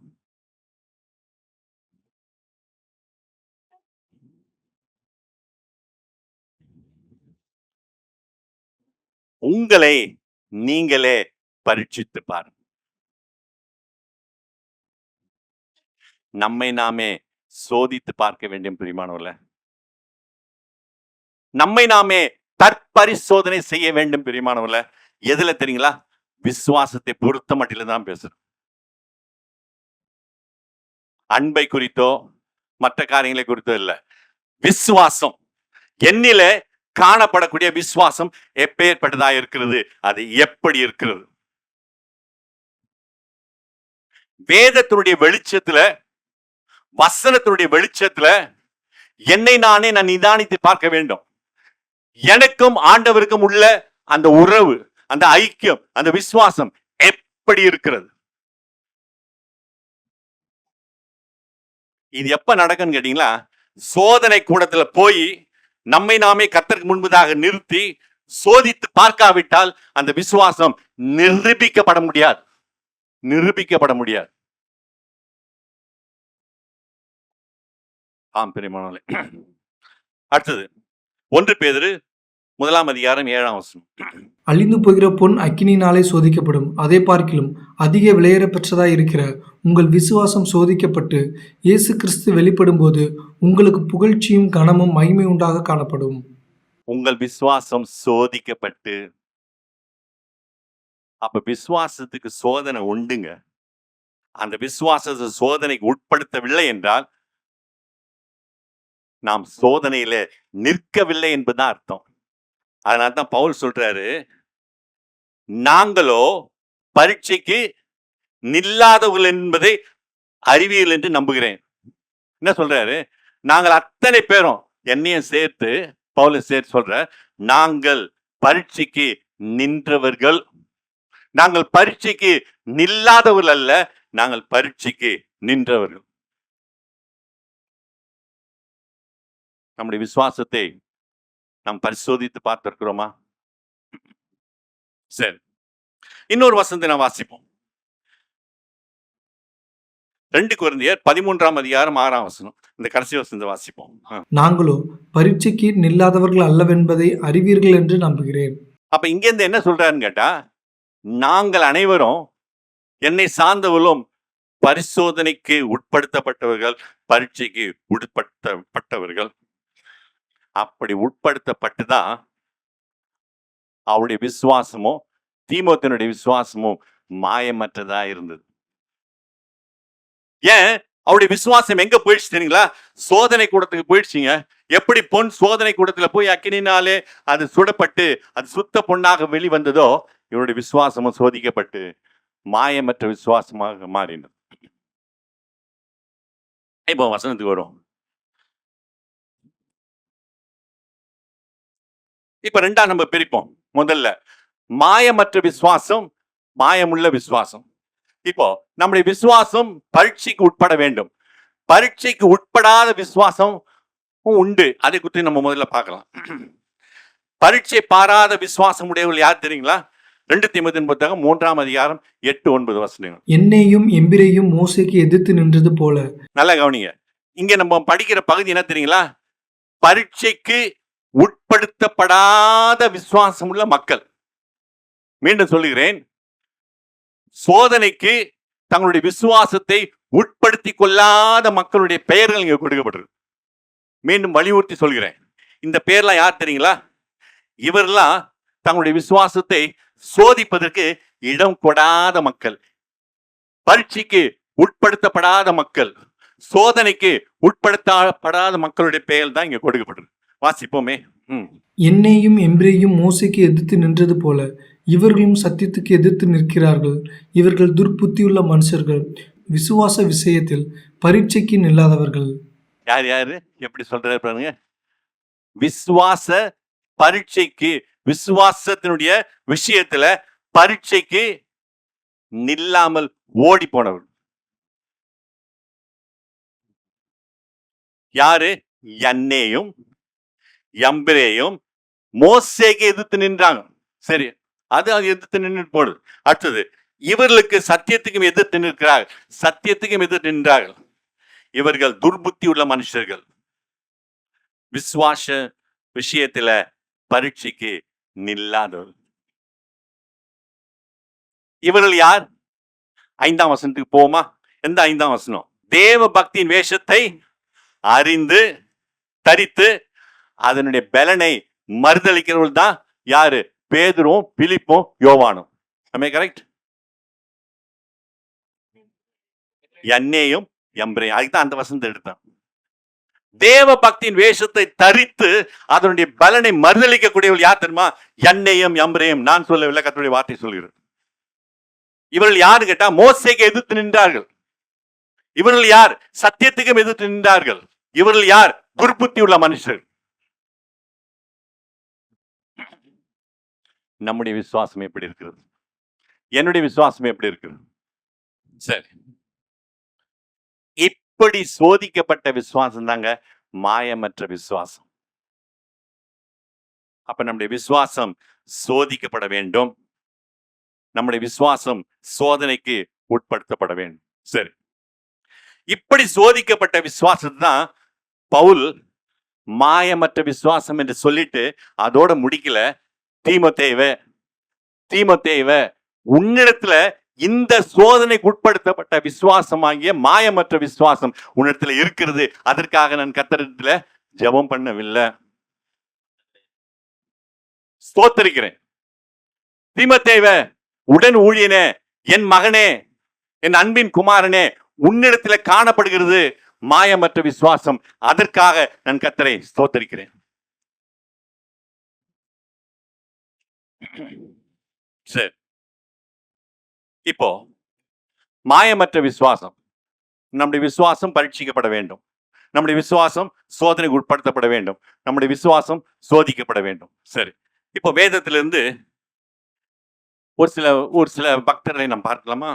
உங்களை நீங்களே பரீட்சித்து பாருங்க. நம்மை நாமே சோதித்து பார்க்க வேண்டும் பிரியமானவர்களே. நம்மை நாமே தற்பரிசோதனை செய்ய வேண்டும். பிரியமானவர்களே, எதுல தெரியுங்களா? விசுவாசத்தை பொறுத்த மட்டில தான் பேசுறேன். அன்பை குறித்தோ மற்ற காரியங்களை குறித்தோ இல்ல. விசுவாசம், என்னிலே காணப்படக்கூடிய விசுவாசம் எப்பேற்பட்டதா இருக்கிறது, அது எப்படி இருக்கிறது? வேதத்தினுடைய வெளிச்சத்துல, வசனத்தினுடைய வெளிச்சத்துல என்னை நானே நான் நிதானித்து பார்க்க வேண்டும். எனக்கும் ஆண்டவருக்கும் உள்ள அந்த உறவு, அந்த ஐக்கியம், அந்த விசுவாசம் எப்படி இருக்கிறது? இது எப்ப நடக்குன்னு கேட்டீங்களா? சோதனை கூடத்துல போய் நம்மை நாமே கர்த்தருக்கு முன்பதாக நிறுத்தி சோதித்து பார்க்காவிட்டால் அந்த விசுவாசம் நிரூபிக்கப்பட முடியாது. நிரூபிக்கப்பட முடியாது. ஆம் பிரியமானவர்களே, அடுத்தது 1 பேதுரு 1 அதிகாரம் 7 வசனம். அழிந்து போகிற பொன் அக்கினியினாலே சோதிக்கப்படும். அதை பார்க்கிலும் அதிக விலையேற பெற்றதாய் இருக்கிற உங்கள் விசுவாசம் சோதிக்கப்பட்டு இயேசு கிறிஸ்து வெளிப்படும் போது உங்களுக்கு புகழ்ச்சியும் கனமும் மகிமை உண்டாக காணப்படும். உங்கள் விசுவாசம் சோதிக்கப்பட்டு, அப்ப விசுவாசத்துக்கு சோதனை உண்டுங்க. அந்த விசுவாசத்தை சோதனைக்கு உட்படுத்தவில்லை என்றால் நாம் சோதனையில நிற்கவில்லை என்பதுதான் அர்த்தம். அதனால தான் பவுல் சொல்றாரு, நாங்களோ பரீட்சைக்கு நில்லாதவர்கள் என்பதை அறிவியல் என்று நம்புகிறேன். என்ன சொல்றாரு? நாங்கள் அத்தனை பேரும், என்னையும் சேர்த்து பவுலை சேர்த்து சொல்ற, நாங்கள் பரீட்சைக்கு நின்றவர்கள். நாங்கள் பரீட்சைக்கு நில்லாதவர்கள் அல்ல, நாங்கள் பரீட்சைக்கு நின்றவர்கள். நம்முடைய விசுவாசத்தை நாம் பரிசோதித்து பார்த்திருக்கிறோமா? சரி, இன்னொரு வசனத்தை நாம் வாசிப்போம். 2 கொரிந்தியர் 13 அதிகாரம் 6 வசனம். இந்த கடைசி வசனத்தை வாசிப்போம். நாங்களோ பரீட்சைக்கு நில்லாதவர்கள் அல்லவென்பதை அறிவீர்கள் என்று நம்புகிறேன். அப்ப இங்க இருந்து என்ன சொல்றாருன்னு கேட்டா, நாங்கள் அனைவரும், என்னை சார்ந்தவர்களும் பரிசோதனைக்கு உட்படுத்தப்பட்டவர்கள், பரீட்சைக்கு உட்படுத்தப்பட்டவர்கள். அப்படி உட்படுத்தப்பட்டுதான் அவருடைய விசுவாசமும் தீமோத்தேயுடைய விசுவாசமும் மாயமற்றதா இருந்தது. ஏன் அவருடைய விசுவாசம் எங்க போயிடுச்சு தெரியுங்களா? சோதனை கூடத்துக்கு போயிடுச்சுங்க. எப்படி பொன் சோதனை கூடத்துல போய் அக்கினினாலே அது சுடப்பட்டு அது சுத்த பொன்னாக வெளிவந்ததோ, இவருடைய விசுவாசமும் சோதிக்கப்பட்டு மாயமற்ற விசுவாசமாக மாறினது. இப்போ வசனத்துக்கு வரும். இப்ப 2 நம்ம பிரிப்போம். முதல்ல மாயமற்ற விசுவாசம், மாயமுள்ள விசுவாசம். இப்போ நம்முடைய விசுவாசம் பரீட்சைக்கு உட்பட வேண்டும். பரீட்சைக்கு உட்படாத விசுவாசம் உண்டு. அதை குறித்து நம்ம முதல்ல பார்க்கலாம். பரீட்சை பாராத விசுவாசம் உடையவர்கள் யார் தெரியுங்களா? 2 தீமோத்தேயு புத்தகம் 3 அதிகாரம் 8-9 வசனங்கள். என்னையும் எம்பிரையும் மோசேக்கு எதிர்த்து நின்றது போல. நல்லா கவனிங்க. இங்க நம்ம படிக்கிற பகுதி என்ன தெரியுங்களா? பரீட்சைக்கு உட்படுத்தப்படாத விசுவாசம் உள்ள மக்கள். மீண்டும் சொல்லுகிறேன், சோதனைக்கு தங்களுடைய விசுவாசத்தை உட்படுத்திக் கொள்ளாத மக்களுடைய பெயர்கள் இங்க கொடுக்கப்பட்டிருக்கு. மீண்டும் வலியுறுத்தி சொல்கிறேன், இந்த பெயர்லாம் யார் தெரியுங்களா? இவரெல்லாம் தங்களுடைய விசுவாசத்தை சோதிப்பதற்கு இடம் கொடாத மக்கள், பரீட்சைக்கு உட்படுத்தப்படாத மக்கள், சோதனைக்கு உட்படுத்தப்படாத மக்களுடைய பெயர் தான் இங்க கொடுக்கப்பட்டிருக்கு. வாசிப்போமே. என்னையும் எம்பிரையும் மோசேக்கு எதிர்த்து நின்றது போல இவர்களும் சத்தியத்துக்கு எதிர்த்து நிற்கிறார்கள். இவர்கள் துர்புத்தியுள்ள மனுஷர்கள், விசுவாச விஷயத்தில் பரீட்சைக்கு நில்லாதவர்கள். யார் யாரு எப்படி சொல்றாரு பாருங்க. விசுவாச பரீட்சைக்கு, விசுவாசத்தினுடைய விஷயத்துல பரீட்சைக்கு நில்லாமல் ஓடி போனவர் யாரு? என்னையும் எம்பிரேயும் மோசேக்கு எதிர்த்து நின்றாங்க. சரி, அது எதிர்த்து நின்று போடுது. அடுத்தது, இவர்களுக்கு சத்தியத்துக்கும் எதிர்த்து நிற்கிறார்கள், சத்தியத்துக்கும் எதிர்த்து நின்றார்கள். இவர்கள் துர்புத்தி உள்ள மனுஷர்கள், விசுவாச விஷயத்துல பரீட்சைக்கு நில்லாதவர்கள். இவர்கள் யார்? 5ஆம் வசனத்துக்கு போமா? எந்த 5ஆம் வசனம்? தேவ பக்தியின் வேஷத்தை அறிந்து தரித்து அதனுடைய பலனை மறுதளிக்கிறவர்கள் தான் யாரு? பேதுருவும் பிலிப்பும் யோவானும். கரெக்ட்? எண்ணேயும் எம்பிரேயும். அதுக்குதான் அந்த வசனத்தை எடுத்தான். தேவ பக்தியின் வேஷத்தை தரித்து அதனுடைய பலனை மறுதளிக்கக்கூடியவர்கள் யார் தெரியுமா? எண்ணேயும் எம்பிரேயும். நான் சொல்லவில்லை, கர்த்தருடைய வார்த்தை சொல்கிறது. இவர்கள் யாரு கேட்டா, மோசேக்கு எதிர்த்து நின்றார்கள். இவர்கள் யார்? சத்தியத்துக்கும் எதிர்த்து நின்றார்கள். இவர்கள் யார்? துர்புத்தி உள்ள மனுஷர்கள். நம்முடைய விசுவாசம் எப்படி இருக்கிறது? என்னுடைய விசுவாசம் எப்படி இருக்கிறது? சரி, இப்படி சோதிக்கப்பட்ட விசுவாசம் தாங்க மாயமற்ற விசுவாசம். அப்ப நம்முடைய விசுவாசம் சோதிக்கப்பட வேண்டும். நம்முடைய விசுவாசம் சோதனைக்கு உட்படுத்தப்பட வேண்டும். சரி, இப்படி சோதிக்கப்பட்ட விசுவாசம் தான் பவுல் மாயமற்ற விசுவாசம் என்று சொல்லிட்டு அதோட முடிக்கல. தீமோத்தேயுவே, உன்னிடத்துல இந்த சோதனைக்கு உட்படுத்தப்பட்ட விசுவாசமாகிய மாயமற்ற விசுவாசம் உன்னிடத்துல இருக்கிறது. அதற்காக நான் கர்த்தரிடத்துல ஜெபம் பண்ணவில்லை, ஸ்தோத்திரிக்கிறேன். தீமோத்தேயுவே, உடன் ஊழியனே, என் மகனே, என் அன்பின் குமாரனே, உன்னிடத்துல காணப்படுகிறது மாயமற்ற விசுவாசம். அதற்காக நான் கர்த்தரை ஸ்தோத்திரிக்கிறேன். சரி, இப்போ மாயமற்ற விசுவாசம். நம்முடைய விசுவாசம் பரீட்சிக்கப்பட வேண்டும். நம்முடைய விசுவாசம் சோதனைக்கு உட்படுத்தப்பட வேண்டும். நம்முடைய விசுவாசம் சோதிக்கப்பட வேண்டும். சரி, இப்போ வேதத்திலிருந்து ஒரு சில பக்தர்களை நாம் பார்க்கலாமா?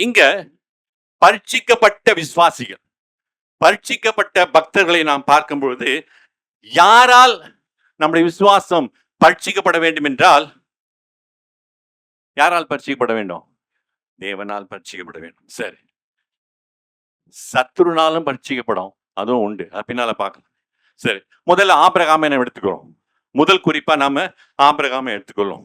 இங்க பரீட்சிக்கப்பட்ட விசுவாசிகள், பரீட்சிக்கப்பட்ட பக்தர்களை நாம் பார்க்கும் பொழுது யாரால் நம்முடைய விசுவாசம் பரீட்சிக்கப்பட வேண்டும் என்றால், யாரால் பரீட்சிக்கப்பட வேண்டும்? தேவனால் பரீட்சிக்கப்பட வேண்டும். சரி, சத்துருனாலும் பரீட்சிக்கப்படும், அதுவும் உண்டு, அது பின்னால பார்க்கலாம். சரி, முதல்ல ஆபிரகாமை நம்ம எடுத்துக்கிறோம். முதல் குறிப்பா நாம ஆபிரகாமை எடுத்துக்கொள்ளும்.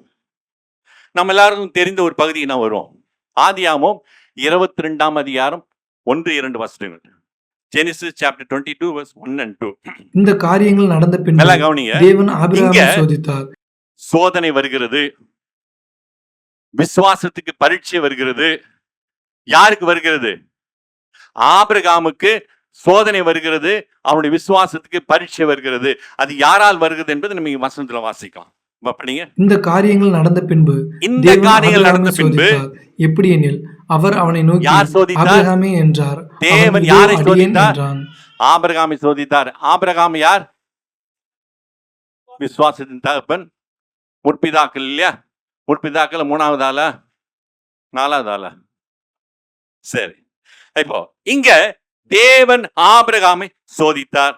நம்ம எல்லாருக்கும் தெரிந்த ஒரு பகுதிக்கு நான் வருவோம். ஆதியாகமம் 22ஆம் அதிகாரம் 1-2 வசனங்கள். Genesis chapter 22 verse 1 and 2. இந்த காரியங்கள் நடந்த பின் நல்லா கவனிங்க. தேவன் ஆபிரகாமை சோதித்தார். சோதனை வருகிறது, விசுவாசத்துக்கு பரீட்சை வருகிறது. யாருக்கு வருகிறது? ஆபிரகாமுக்கு சோதனை வருகிறது, அவனுடைய விசுவாசத்துக்கு பரீட்சை வருகிறது. அது யாரால் வருகிறது என்பது நம்ம வசனத்துல வாசிக்கலாம். இந்த காரியங்கள் நடந்த பின்பு எப்படி எனில் அவர் அவனை நோக்கி ஆபிரகாமே என்றார். தேவன் யாரை சோதித்தார்? ஆபிரகாமை சோதித்தார். ஆபிரகாம் யார்? விசுவாசத்தின் தகப்பன். முற்பிதாக்கள் இல்லையா? முற்பிதாக்கள் 3வது ஆளா 4வது ஆளா? சரி, இப்போ இங்க தேவன் ஆபிரகாமை சோதித்தார்.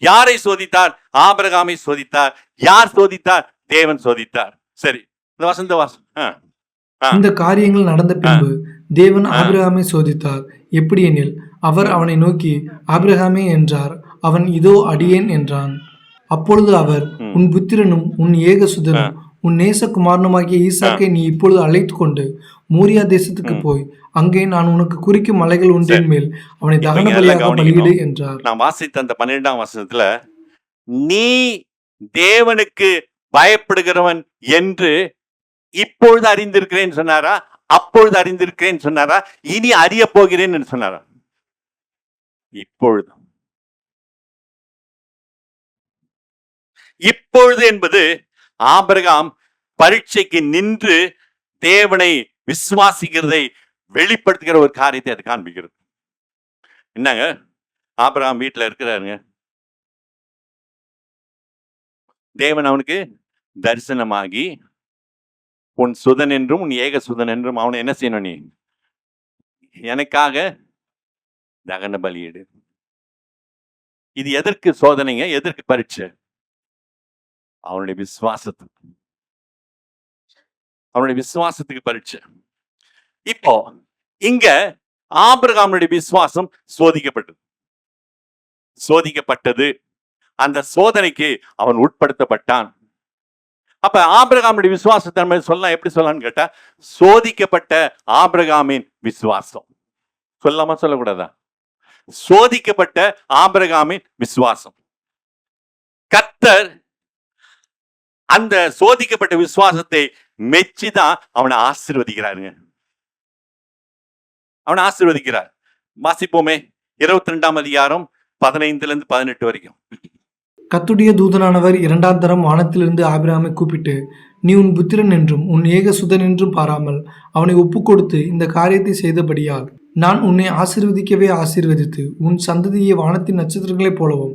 யாரை சோதித்தார்? ஆபிரகாமை சோதித்தார். யார் சோதித்தார்? தேவன் சோதித்தார். சரி, இந்த வசந்த வாசம். இந்த காரியங்கள் நடந்த பின்பு தேவன் ஆபிரகாமை சோதித்தார். எப்படி எனில் அவர் அவனை நோக்கி ஆபிரகாமே என்றார். அவன் இதோ அடியேன் என்றான். அப்பொழுது அவர், உன் புத்திரனும் உன் ஏகசுதனும் உன் நேசகுமாரனுமாகிய ஈசாக்கை நீ இப்பொழுது அழைத்து கொண்டு மோரியா தேசத்துக்கு போய் அங்கே நான் உனக்கு குறிக்கும் மலைகள் ஒன்றின் மேல் அவனை தகன பலியாக பலியிடு என்றார். நான் வாசித்த அந்த 12ஆம் வசனத்துல, நீ தேவனுக்கு பயப்படுகிறவன் என்று இப்பொழுது அறிந்திருக்கிறேன் சொன்னாரா? அப்பொழுது அறிந்திருக்கிறேன் சொன்னாரா? இனி அறிய போகிறேன் என்று சொன்னாரா? இப்பொழுது. இப்பொழுது என்பது ஆபிரகாம் பரீட்சைக்கு நின்று தேவனை விசுவாசிக்கிறதை வெளிப்படுத்துகிற ஒரு காரியத்தை அது காண்பிக்கிறது. என்னங்க, ஆபிரகாம் வீட்டுல இருக்கிறாருங்க. தேவன் அவனுக்கு தரிசனமாகி, உன் சுதன் என்றும் உன் ஏக சுதன் என்றும் அவனை என்ன செய்யணும்? நீ எனக்காக தகன பலியிடு. இது எதற்கு சோதனைங்க? எதற்கு பரீட்சை? அவனுடைய விசுவாசத்துக்கு, அவனுடைய விசுவாசத்துக்கு பரீட்சை. இப்போ இங்க ஆபிரகாமுடைய விசுவாசம் சோதிக்கப்பட்டது. அந்த சோதனைக்கு அவன் உட்படுத்தப்பட்டான். அப்ப ஆபிரகாமுடைய விசுவாசத்தை நம்ம சொல்லலாம். எப்படி சொல்லலாம்னு கேட்டா, சோதிக்கப்பட்ட ஆபிரகாமின் விசுவாசம். சொல்லாமா சொல்லக்கூடாதா? சோதிக்கப்பட்ட ஆபிரகாமின் விசுவாசம். கர்த்தர் அந்த சோதிக்கப்பட்ட விசுவாசத்தை மெச்சிதான் அவனை ஆசீர்வதிக்கிறாருங்க. அவனை ஆசீர்வதிக்கிறார். வாசிப்போமே 22ஆம் அதிகாரம் 15-18 வரைக்கும். கர்த்தருடைய தூதனானவர் இரண்டாம் தரம் வானத்திலிருந்து ஆபிரகாமை கூப்பிட்டு, நீ உன் புத்திரன் என்றும் உன் ஏகசுதன் என்றும் பாராமல் அவனை ஒப்புக்கொடுத்து இந்த காரியத்தை செய்தபடியால் நான் உன்னை ஆசீர்வதிக்கவே ஆசீர்வதித்து உன் சந்ததியை வானத்தின் நட்சத்திரங்களைப் போலவும்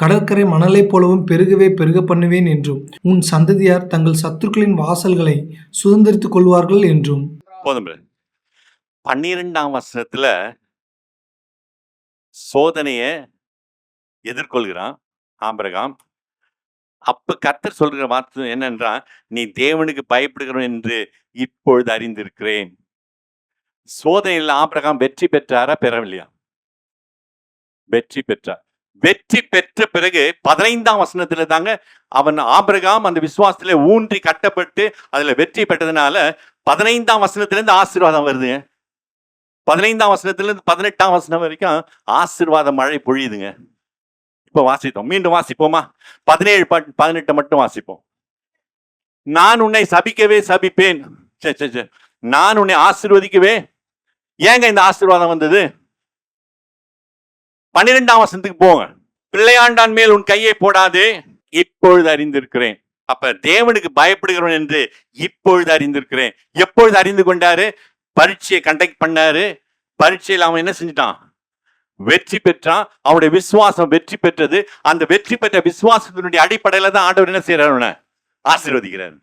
கடற்கரை மணலைப் போலவும் பெருகவே பெருக பண்ணுவேன் என்றும் உன் சந்ததியார் தங்கள் சத்துருக்களின் வாசல்களை சுதந்திரித்துக் கொள்வார்கள் என்றும். போதும். 12ஆம் வசனத்துல சோதனையை எதிர்கொள்கிறான் ஆபிரகாம். அப்ப கர்த்தர் சொல்கிற வார்த்தை என்னன்றா, நீ தேவனுக்கு பயப்படுகிறவன் என்று இப்பொழுது அறிந்திருக்கிறேன். சோதனையில் ஆபிரகாம் வெற்றி பெற்றாரா பெறவில்லையா? வெற்றி பெற்றார். வெற்றி பெற்ற பிறகு 15ஆம் வசனத்துல தாங்க அவன் ஆபிரகாம் அந்த விசுவாசத்துல ஊன்றி கட்டப்பட்டு அதுல வெற்றி பெற்றதுனால 15ஆம் வசனத்திலிருந்து ஆசீர்வாதம் வருதுங்க. 15ஆம் வசனத்திலிருந்து 18ஆம் வசனம் வரைக்கும் ஆசீர்வாத மழை பொழியுதுங்க. இப்ப வாசித்தோம், மீண்டும் வாசிப்போமா? 17-18 மட்டும் வாசிப்போம். நான் உன்னை சபிக்கவே சபிப்பேன், நான் உன்னை ஆசீர்வதிக்கவே. ஏங்க இந்த ஆசீர்வாதம் வந்தது? 12ஆம் வசனத்துக்கு போங்க. பிள்ளையாண்டான் மேல் உன் கையை போடாதே, இப்பொழுது அறிந்திருக்கிறேன். அப்ப தேவனுக்கு பயப்படுகிறவன் என்று இப்பொழுது அறிந்திருக்கிறேன். எப்பொழுது அறிந்து கொண்டாரு? பரீட்சையை கண்டக்ட் பண்ணாரு. பரீட்சையில் அவன் என்ன செஞ்சிட்டான்? வெற்றி பெற்றான். அவனுடைய விசுவாசம் வெற்றி பெற்றது. அந்த வெற்றி பெற்ற விசுவாசத்தினுடைய அடிப்படையில தான் ஆண்டவர் என்ன செய்யறாரு? ஆசீர்வதிக்கிறார்.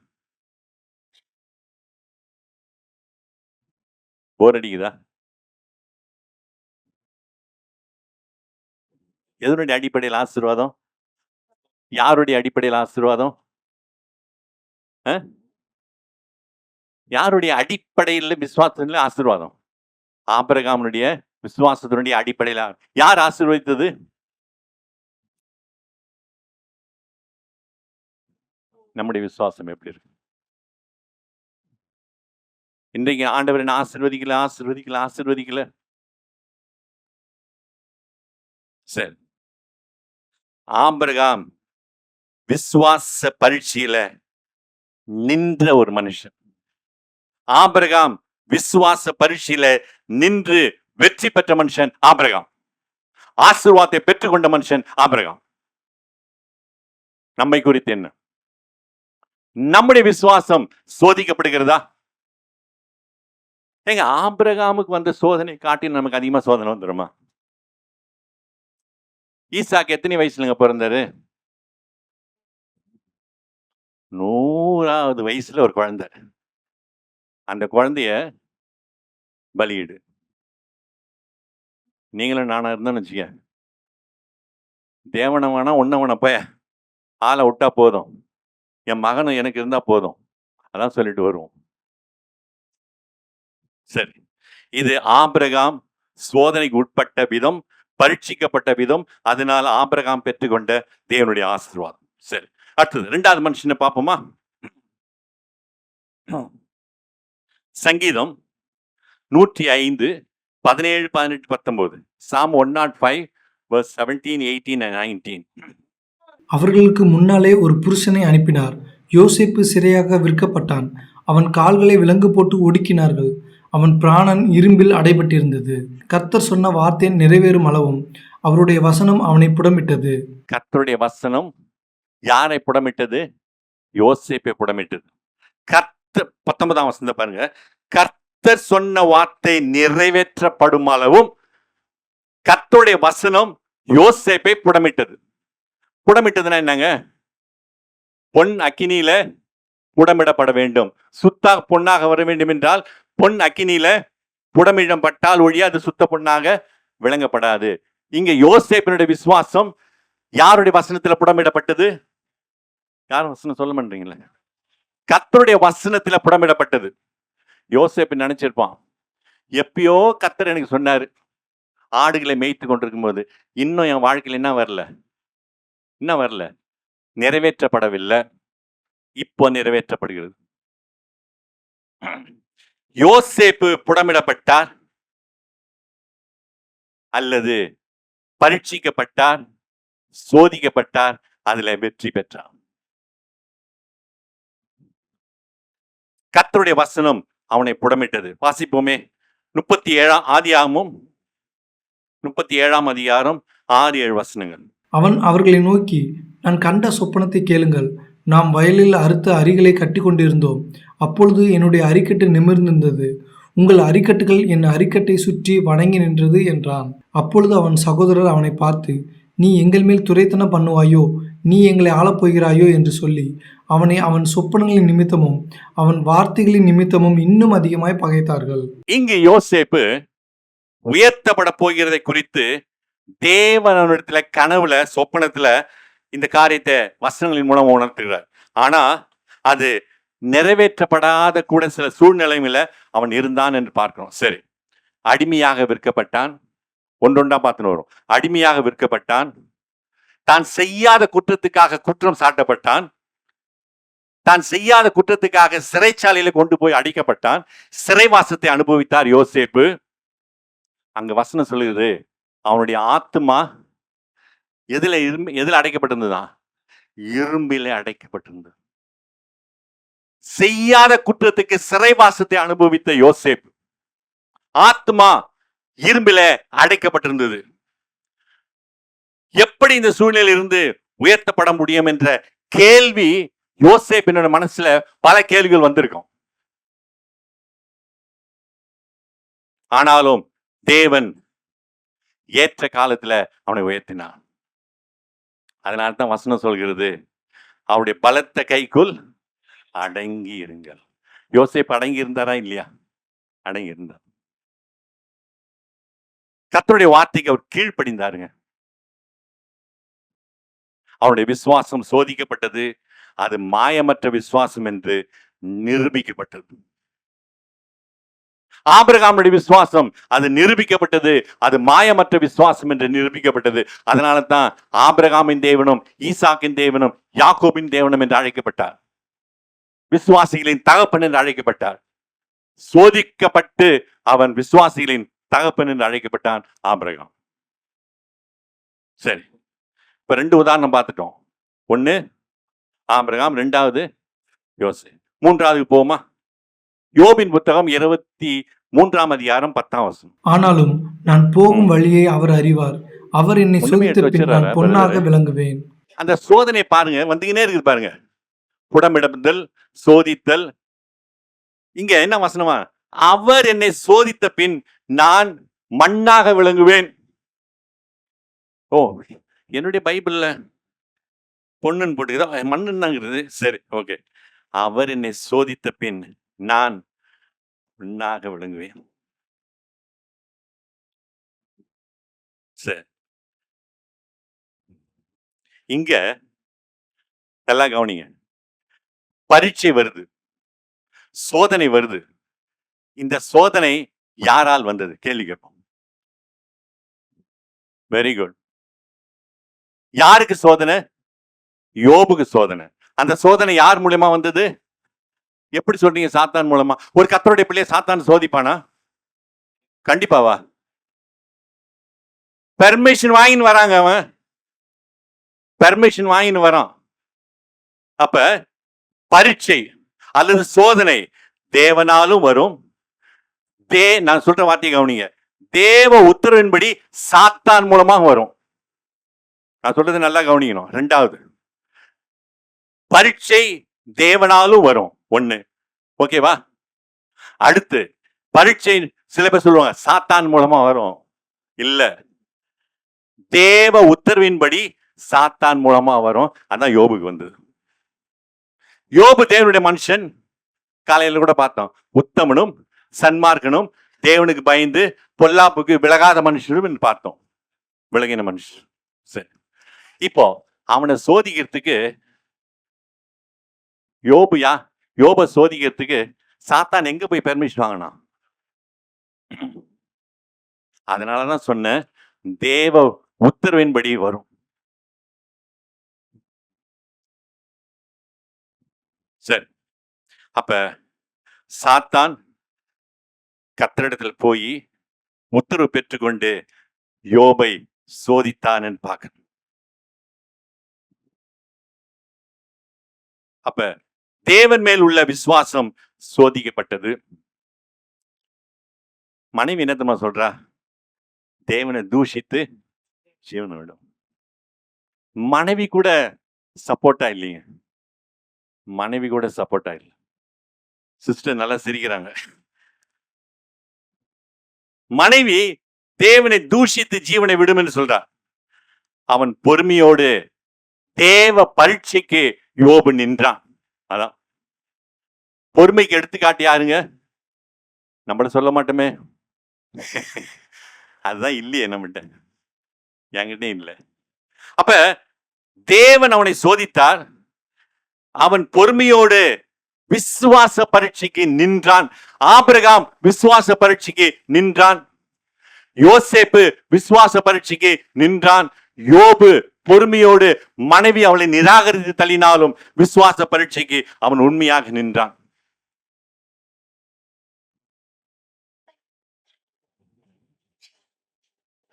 போர் அடிக்குதா? எதனுடைய அடிப்படையில் ஆசீர்வாதம்? யாருடைய அடிப்படையில் ஆசீர்வாதம்? யாருடைய அடிப்படையில் விசுவாசத்துல ஆசீர்வாதம்? ஆபிரகாமுடைய விசுவாசத்தினுடைய அடிப்படையில். யார் ஆசீர்வதித்தது? நம்முடைய விசுவாசம் எப்படி இருக்கு? இன்றைக்கு ஆண்டவர் என்ன ஆசீர்வதிக்கல ஆசீர்வதிக்கல ஆசீர்வதிக்கல. சரி, ஆபிரகாம் விசுவாச பரீட்சையில நின்ற ஒரு மனுஷன். ஆபிரகாம் விசுவாச பரீட்சையில நின்று வெற்றி பெற்ற மனுஷன் ஆபிரகாம். ஆசீர்வாதத்தை பெற்றுக்கொண்ட மனுஷன் ஆபிரகாம். நம்மை குறித்து என்ன? நம்முடைய விசுவாசம் சோதிக்கப்படுகிறதா? எங்க ஆபிரகாமுக்கு வந்த சோதனை காட்டி நமக்கு அதிகமா சோதனை வந்துருமா? ஈசாக்கு எத்தனை வயசுலங்க பிறந்தாரு? 100வது வயசுல ஒரு குழந்தை. அந்த குழந்தைய பலியிடு. நீங்களும் நானா இருந்தோம்னு வச்சுக்க, தேவனவனா ஒன்னவன போய ஆளை விட்டா போதும், என் மகனும் எனக்கு இருந்தா போதும், அதான் சொல்லிட்டு வருவோம். சரி, இது ஆபிரகாம் சோதனைக்கு உட்பட்ட விதம், பரீட்சிக்கப்பட்ட விதம். அதனால ஆபிரகாம் பெற்றுக்கொண்ட தேவனுடைய ஆசீர்வாதம். சரி, அடுத்தது 2வது மனுஷனை பார்ப்போமா? சங்கீதம் 105 17, 18, 19. Psalm 105 verse 17, 18 and 19. அவர்களுக்கு முன்னாலே ஒரு புருஷனை அனுப்பினார். யோசேப்பு சிறையாக விற்கப்பட்டான். அவன் கால்களை விலங்கு போட்டு ஒடுக்கினார்கள். அவன் பிராணன் இரும்பில் அடைபட்டிருந்தது. கர்த்தர் சொன்ன வார்த்தை நிறைவேறும் அளவும் அவருடைய வசனம் அவனை புடமிட்டது. கர்த்தருடைய வசனம் யாரை புடமிட்டது? யோசேப்பை புடமிட்டது. கர்த்தர் 19ஆம் வசனத்தை பாருங்க. கர்த்தர் சொன்ன வார்த்தை நிறைவேற்றப்படும் அளவும் கர்த்தருடைய வசனம் யோசேப்பை புடமிட்டது. புடமிட்டதுன்னா என்னங்க? பொன் அக்கினியில புடமிடப்பட வேண்டும். சுத்த பொன்னாக வர வேண்டும் என்றால் பொன் அக்கினியில புடமிடப்பட்டால் ஒழிய அது சுத்த பொன்னாக விளங்கப்படாது. இங்க யோசேப்பினுடைய விசுவாசம் யாருடைய வசனத்துல புடமிடப்பட்டது? யார் வசனம் சொல்ல மாட்டீங்களா? கர்த்தருடைய வசனத்துல புடமிடப்பட்டது. யோசேப்பு நினைச்சிருப்பான், எப்பயோ கர்த்தர் எனக்கு சொன்னாரு ஆடுகளை மேய்த்து கொண்டிருக்கும் போது, இன்னும் என் வாழ்க்கையில் என்ன வரல, நிறைவேற்றப்படவில்லை, இப்போ நிறைவேற்றப்படுகிறது. யோசேப்பு புடமிடப்பட்டார் அல்லது பரீட்சிக்கப்பட்டார், சோதிக்கப்பட்டார், அதுல வெற்றி பெற்றார். கர்த்தருடைய வசனம் அவனை புடமிட்டது. வாசிப்போமே. 37 ஆதியாகமம் 37 அதிகாரம் 6-7 வசனங்கள். அவன் அவர்களை நோக்கி, நான் கண்ட சொப்பனத்தை கேளுங்கள். நாம் வயலில் அறுத்த அரிகளை கட்டி கொண்டிருந்தோம். அப்பொழுது என்னுடைய அரிக்கட்டு நிமிர்ந்திருந்தது. உங்கள் அரிக்கட்டுகள் என் அரிக்கட்டை சுற்றி வணங்கி நின்றது என்றான். அப்பொழுது அவன் சகோதரர் அவனை பார்த்து, நீ எங்கள் மேல் துரைத்தனம் பண்ணுவாயோ, நீ எங்களை ஆளப்போகிறாயோ என்று சொல்லி அவனை அவன் சொப்பனங்களின் நிமித்தமும் அவன் வார்த்தைகளின் நிமித்தமும் இன்னும் அதிகமாய் பகைத்தார்கள். இங்கு யோசேப்பு உயர்த்தப்பட போகிறதை குறித்து தேவனிடத்துல கனவுல சொப்பனத்துல இந்த காரியத்தை வசனங்களின் மூலம் உணர்த்துகிறார். ஆனா அது நிறைவேற்றப்படாத கூட சில சூழ்நிலையில அவன் இருந்தான் என்று பார்க்கிறோம். சரி, அடிமையாக விற்கப்பட்டான். ஒன்றொன்றா பார்த்துன்னு வரும். அடிமையாக விற்கப்பட்டான். தான் செய்யாத குற்றத்துக்காக குற்றம் சாட்டப்பட்டான். தான் செய்யாத குற்றத்துக்காக சிறைச்சாலையில கொண்டு போய் அடிக்கப்பட்டான். சிறைவாசத்தை அனுபவித்தார் யோசேப்பு. அங்க வசனம் சொல்லுகிறது, அவனுடைய ஆத்மா எதுல அடைக்கப்பட்டிருந்ததா? இரும்பிலே அடைக்கப்பட்டிருந்தது. செய்யாத குற்றத்துக்கு சிறைவாசத்தை அனுபவித்த யோசேப்பு ஆத்மா இரும்பிலே அடைக்கப்பட்டிருந்தது. எப்படி இந்த சூழ்நிலையில் இருந்து உயர்த்தப்பட முடியும் என்ற கேள்வி யோசேப்பினோட மனசுல பல கேள்விகள் வந்திருக்கும். ஆனாலும் தேவன் ஏற்ற காலத்துல அவனை உயர்த்தினான். அதனால்தான் வசனம் சொல்கிறது, அவருடைய பலத்த கைக்குள் அடங்கி இருங்கள். யோசேப்பு அடங்கி இருந்தாரா இல்லையா? அடங்கி இருந்தார். கர்த்தருடைய வார்த்தைக்கு அவர் கீழ்ப்படிந்தாருங்க. அவருடைய விசுவாசம் சோதிக்கப்பட்டது. அது மாயமற்ற விசுவாசம் என்று நிரூபிக்கப்பட்டது. ஆபிரகாமுடைய விசுவாசம் அது நிரூபிக்கப்பட்டது. அது மாயமற்ற விசுவாசம் என்று நிரூபிக்கப்பட்டது. அதனால தான் ஆபிரகாமின் தேவனும் ஈசாக்கின் தேவனும் யாக்கோபின் தேவனும் என்று அழைக்கப்பட்டார். விசுவாசிகளின் தகப்பன் என்று அழைக்கப்பட்டார். சோதிக்கப்பட்டு அவன் விசுவாசிகளின் தகப்பன் என்று அழைக்கப்பட்டான் ஆபிரகாம். சரி, இப்ப 2 உதாரணம் பார்த்துட்டோம். ஒண்ணு ஆபிரகாம், 2வது யோசேப்பு. 3வது போமா? யோபின் புத்தகம் 23 அதிகாரம் 10 வசனம். ஆனாலும் நான் போகும் வழியை அவர் அறிவார். அவர் என்னை சோதித்த பின் நான் பொன்னாக விளங்குவேன். அந்த சோதனை பாருங்க, வந்துகினே இருக்குது பாருங்க. புடமிடுதல், சோதித்தல். இங்க என்ன வசனமா? அவர் என்னை சோதித்த பின் நான் மண்ணாக விளங்குவேன். ஓ, என்னுடைய பைபிள்ல பொண்ணுன்னு போட்டுக்கிறதா? மண்ணுன்னாங்கிறது. சரி, ஓகே. அவர் என்னை சோதித்த பின் நான் மண்ணாக விளங்குவேன். சரி, இங்க எல்லாம் கவனிங்க. பரீட்சை வருது, சோதனை வருது. இந்த சோதனை யாரால் வந்தது? கேள்வி கேட்போம். Very good. யாருக்கு சோதனை? யோபுக்கு சோதனை. அந்த சோதனை யார் மூலமா வந்தது? எப்படி சொல்றீங்க? சாத்தான் மூலமா. ஒரு கர்த்தருடைய பிள்ளையை சாத்தான் சோதிப்பானா? கண்டிப்பாவா? பெர்மிஷன் வாங்கின்னு வராங்க. அவன் பெர்மிஷன் வாங்கின்னு வரான். அப்ப பரீட்சை அல்லது சோதனை தேவனாலும் வரும். நான் சொல்ற வார்த்தையை கவனிங்க. தேவ உத்தரவின்படி சாத்தான் மூலமாக வரும். நான் சொல்றது நல்லா கவனிக்கணும். 2வது பரீட்சை தேவனாலும் வரும். 1, ஓகேவா? அடுத்து பரீட்சை சில பேர் சொல்லுவாங்க சாத்தான் மூலமா வரும். இல்ல, தேவ உத்தரவின்படி சாத்தான் மூலமா வரும். அதான் யோபுக்கு வந்தது. யோபு தேவனுடைய மனுஷன். காலையில கூட பார்த்தோம். உத்தமனும் சன்மார்க்கனும் தேவனுக்கு பயந்து பொல்லாப்புக்கு விலகாத மனுஷனும் பார்த்தோம். விலகின மனுஷன். சரி, இப்போ அவனை சோதிக்கிறதுக்கு யோப சோதிக்கிறதுக்கு சாத்தான் எங்க போய் பெர்மிஷன் வாங்கினான்? அதனாலதான் சொன்ன தேவ உத்தரவின்படி வரும். சரி, அப்ப சாத்தான் கர்த்தரிடத்தில் போய் உத்தரவு பெற்றுக்கொண்டு யோபை சோதித்தான்னு பார்க்கணும். அப்ப தேவன் மேல் உள்ள விசுவாசம் சோதிக்கப்பட்டது. மனைவி என்னத்தமா சொல்றா? தேவனை தூஷித்து ஜீவனை விடும். மனைவி கூட சப்போர்ட்டா இல்லைங்க. மனைவி கூட சப்போர்ட்டா இல்லை. சிஸ்டர் நல்லா சிரிக்கிறாங்க. மனைவி தேவனை தூஷித்து ஜீவனை விடும் என்று சொல்றார். அவன் பொறுமையோடு தேவ பரீட்சைக்கு யோபு நின்றான். அதான் பொறுமைக்கு எடுத்துக்காட்டு யாருங்க? நம்மள சொல்ல மாட்டோமே. அதுதான் இல்லையே நம்மகிட்ட, என்கிட்ட இல்லை. அப்ப தேவன் அவனை சோதித்தார். அவன் பொறுமையோடு விசுவாச பரீட்சைக்கு நின்றான். ஆபிரகாம் விசுவாச பரீட்சைக்கு நின்றான். யோசேப்பு விசுவாச பரீட்சைக்கு நின்றான். யோபு பொறுமையோடு மனைவி அவளை நிராகரித்து தள்ளினாலும் விசுவாச பரீட்சைக்கு அவன் உண்மையாக நின்றான்.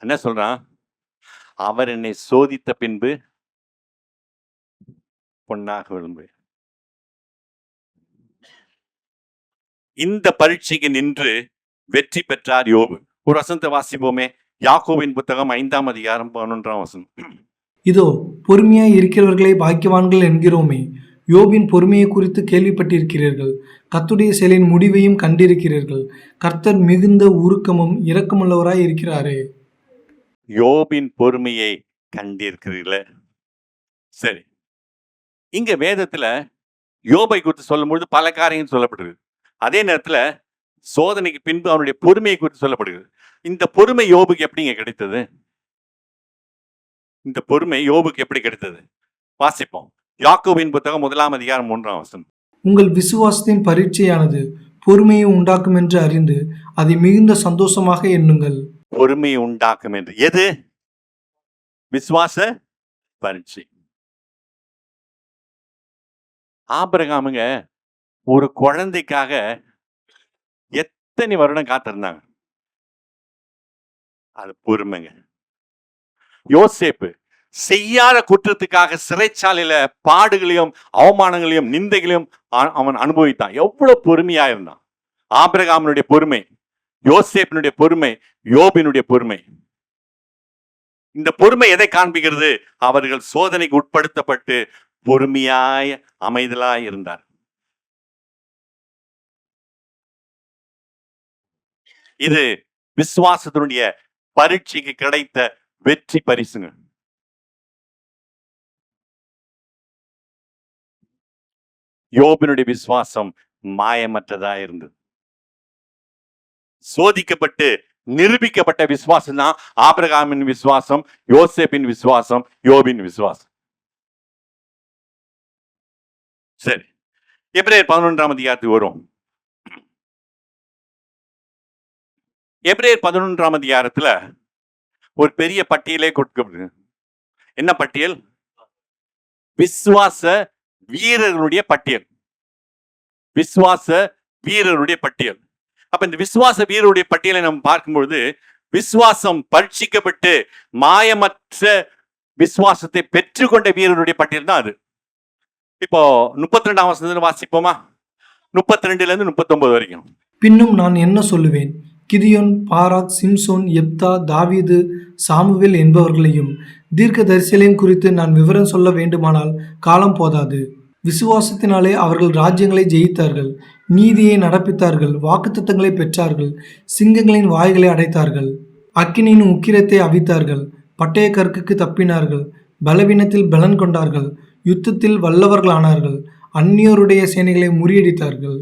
என்ன சொல்றான்? அவர் என்னை சோதித்த பின்பு பொன்னாக விரும்பு. இந்த பரீட்சைக்கு நின்று வெற்றி பெற்றார் யோபு. ஒரு வசனத்தை வாசிப்போமே. யாக்கோபின் புத்தகம் 5ஆம் அதிகாரம் 11ஆம் வசனம். இதோ பொறுமையாய் இருக்கிறவர்களை பாக்கியவான்கள் என்கிறோமே. யோபின் பொறுமையை குறித்து கேள்விப்பட்டிருக்கிறீர்கள். கர்த்தருடைய செயலின் முடிவையும் கண்டிருக்கிறீர்கள். கர்த்தர் மிகுந்த உருக்கமும் இரக்கமுள்ளவராய் இருக்கிறாரே. யோபின் பொறுமையை கண்டிருக்கிறீர்களே. சரி, இங்க வேதத்துல யோபை குறித்து சொல்லும்பொழுது பல காரியங்கள் சொல்லப்படுகிறது. அதே நேரத்துல சோதனைக்கு பின்பு அவனுடைய பொறுமையை குறித்து சொல்லப்படுகிறது. இந்த பொறுமை யோபுக்கு எப்படிங்க கிடைத்தது? இந்த பொறுமை யோபுக்கு எப்படி கிடைத்தது? வாசிப்போம். யாக்கோபின் புத்தகம் 1ஆம் அதிகாரம் 3ஆம் வசனம். உங்கள் விசுவாசத்தின் பரீட்சையானது பொறுமையை உண்டாக்கும் என்று அறிந்து அதை மிகுந்த சந்தோஷமாக எண்ணுங்கள். பொறுமையை உண்டாக்கும் என்று. எது? விசுவாச பரீட்சை. ஆபிரகாமுங்க ஒரு குழந்தைக்காக எத்தனை வருடம் காத்திருந்தாங்க. அது பொறுமைங்க. யோசேப்பு செய்யாத குற்றத்துக்காக சிறைச்சாலையில பாடுகளையும் அவமானங்களையும் நிந்தைகளையும் அவன் அனுபவித்தான். எவ்வளவு பொறுமையா இருந்தான். ஆபிரகாமினுடைய பொறுமை, யோசேப்பினுடைய பொறுமை, யோபினுடைய பொறுமை. இந்த பொறுமை எதை காண்பிக்கிறது? அவர்கள் சோதனைக்கு உட்படுத்தப்பட்டு பொறுமையாய் அமைதலாய் இருந்தார். இது விசுவாசத்தினுடைய பரீட்சைக்கு கிடைத்த வெற்றி பரிசுங்க. யோபினுடைய விசுவாசம் மாயமற்றதா இருந்தது. சோதிக்கப்பட்டு நிரூபிக்கப்பட்ட விசுவாசம் தான் ஆபிரகாமின் விசுவாசம், யோசேப்பின் விசுவாசம், யோபின் விசுவாசம். சரி, எபிரேயர் 11ஆம் அதிகாரத்துக்கு வரும். எபிரேயர் 11ஆம் அதிகாரத்துல ஒரு பெரிய பட்டியலே கொடுக்கப்படுது. என்ன பட்டியல்? விசுவாச வீரர்களுடைய பட்டியல். விசுவாச வீரருடைய பட்டியல். அப்ப இந்த விசுவாச வீரருடைய பட்டியலை நம்ம பார்க்கும்பொழுது விசுவாசம் பரீட்சிக்கப்பட்டு மாயமற்ற விசுவாசத்தை பெற்றுக்கொண்ட வீரருடைய பட்டியல் தான் அது. இப்போ 32ஆம் வசனத்துல வாசிப்போமா? 32ல இருந்து 39 வரைக்கும். பின்னும் நான் என்ன சொல்லுவேன்? கிதியோன், பாராக், சிம்சோன், எப்தா, தாவீது, சாமுவேல் என்பவர்களையும் தீர்க்கதரிசிகளையும் குறித்து நான் விவரம் சொல்ல வேண்டுமானால் காலம் போதாது. விசுவாசத்தினாலே அவர்கள் ராஜ்யங்களை ஜெயித்தார்கள், நீதியை நடப்பித்தார்கள், வாக்குத்தத்தங்களை பெற்றார்கள், சிங்கங்களின் வாய்களை அடைத்தார்கள், அக்கினியின் உக்கிரத்தை அவித்தார்கள், பட்டய கற்குக்கு தப்பினார்கள், பலவீனத்தில் பலன் கொண்டார்கள், யுத்தத்தில் வல்லவர்களானார்கள், அந்நியோருடைய சேனைகளை முறியடித்தார்கள்,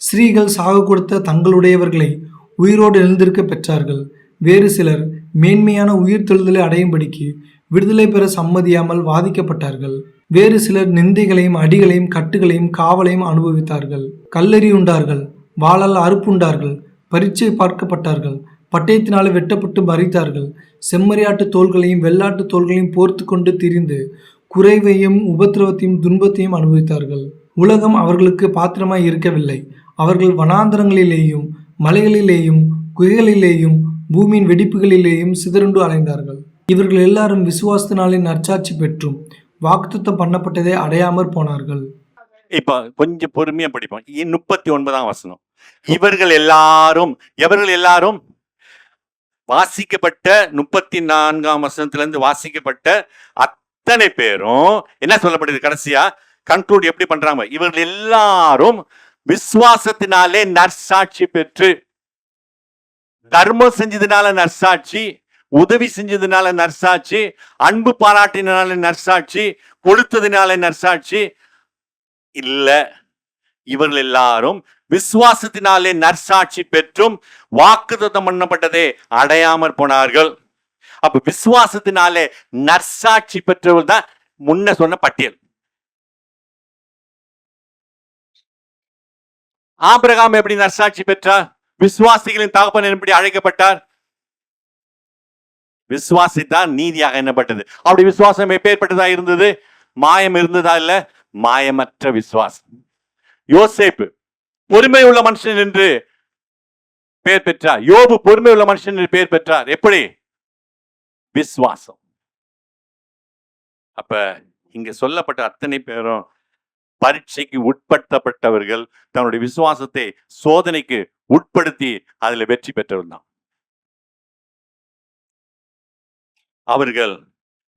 ஸ்ரீகள் சாக கொடுத்த தங்களுடையவர்களை உயிரோடு எழுந்திருக்க பெற்றார்கள். வேறு சிலர் மேன்மையான உயிர்த்தெழுதலை அடையும்படிக்கு விடுதலை பெற சம்மதியாமல் வாதிக்கப்பட்டார்கள். வேறு சிலர் நிந்தைகளையும் அடிகளையும் கட்டுகளையும் காவலையும் அனுபவித்தார்கள். கல்லெறியுண்டார்கள், வாளால் அறுப்புண்டார்கள், பரீட்சை பார்க்கப்பட்டார்கள், பட்டயத்தினாலே வெட்டப்பட்டு மரித்தார்கள், செம்மறியாட்டு தோள்களையும் வெள்ளாட்டு தோள்களையும் போர்த்து கொண்டு திரிந்து குறைவையும் உபத்திரவத்தையும் துன்பத்தையும் அனுபவித்தார்கள். உலகம் அவர்களுக்கு பாத்திரமாய் இருக்கவில்லை. அவர்கள் வனாந்தரங்களிலேயும் மலைகளிலேயும் குகைகளிலேயும் பூமியின் வெடிப்புகளிலேயும் சிதறுண்டு அலைந்தார்கள். இவர்கள் எல்லாரும் விசுவாசத்தினாலே நற்சாட்சி பெற்றும் வாக்குத்தத்தம் பண்ணப்பட்டதை அடையாமற் போனார்கள். இப்ப கொஞ்சம் பொறுமையா படிப்போம். 39ஆம் வசனம். இவர்கள் எல்லாரும், எவர்கள் எல்லாரும்? வாசிக்கப்பட்ட 34ஆம் வசனத்திலிருந்து வாசிக்கப்பட்ட அத்தனை பேரும் என்ன சொல்லப்படுது கடைசியா கன்க்ளூட் எப்படி பண்றாங்க? இவர்கள் எல்லாரும் விசுவாசத்தினாலே நற்சாட்சி பெற்று, தர்மம் செஞ்சதுனால நற்சாட்சி, உதவி செஞ்சதுனால நற்சாட்சி, அன்பு பாராட்டினால நற்சாட்சி, கொடுத்ததுனால நற்சாட்சி இல்ல. இவர்கள் எல்லாரும் விசுவாசத்தினாலே நற்சாட்சி பெற்றும் வாக்குத்தத்தம் பண்ணப்பட்டதே அடையாமற் போனார்கள். அப்ப விசுவாசத்தினாலே நற்சாட்சி பெற்றவர்கள் தான் முன்ன சொன்ன பட்டியல். ஆபிரகாம் எப்படி நற்சாட்சி பெற்றார்? விசுவாசிகளின் தகப்பன் எப்படி அழைக்கப்பட்டார்? விசுவாசித்தார், நீதியாக எண்ணப்பட்டது. அப்படி விசுவாசம் எப்பேற்பட்டதா இருந்தது? மாயம் இருந்ததா? இல்ல, மாயமற்ற விசுவாசம். யோசேப்பு பொறுமை உள்ள மனுஷன் என்று பெயர் பெற்றார். யோபு பொறுமை உள்ள மனுஷன் என்று பெயர் பெற்றார். எப்படி? விசுவாசம். அப்ப இங்க சொல்லப்பட்ட அத்தனை பேரும் பரீட்சைக்கு உட்படுத்தப்பட்டவர்கள், தன்னுடைய விசுவாசத்தை சோதனைக்கு உட்படுத்தி அதுல வெற்றி பெற்றவர் தான். அவர்கள்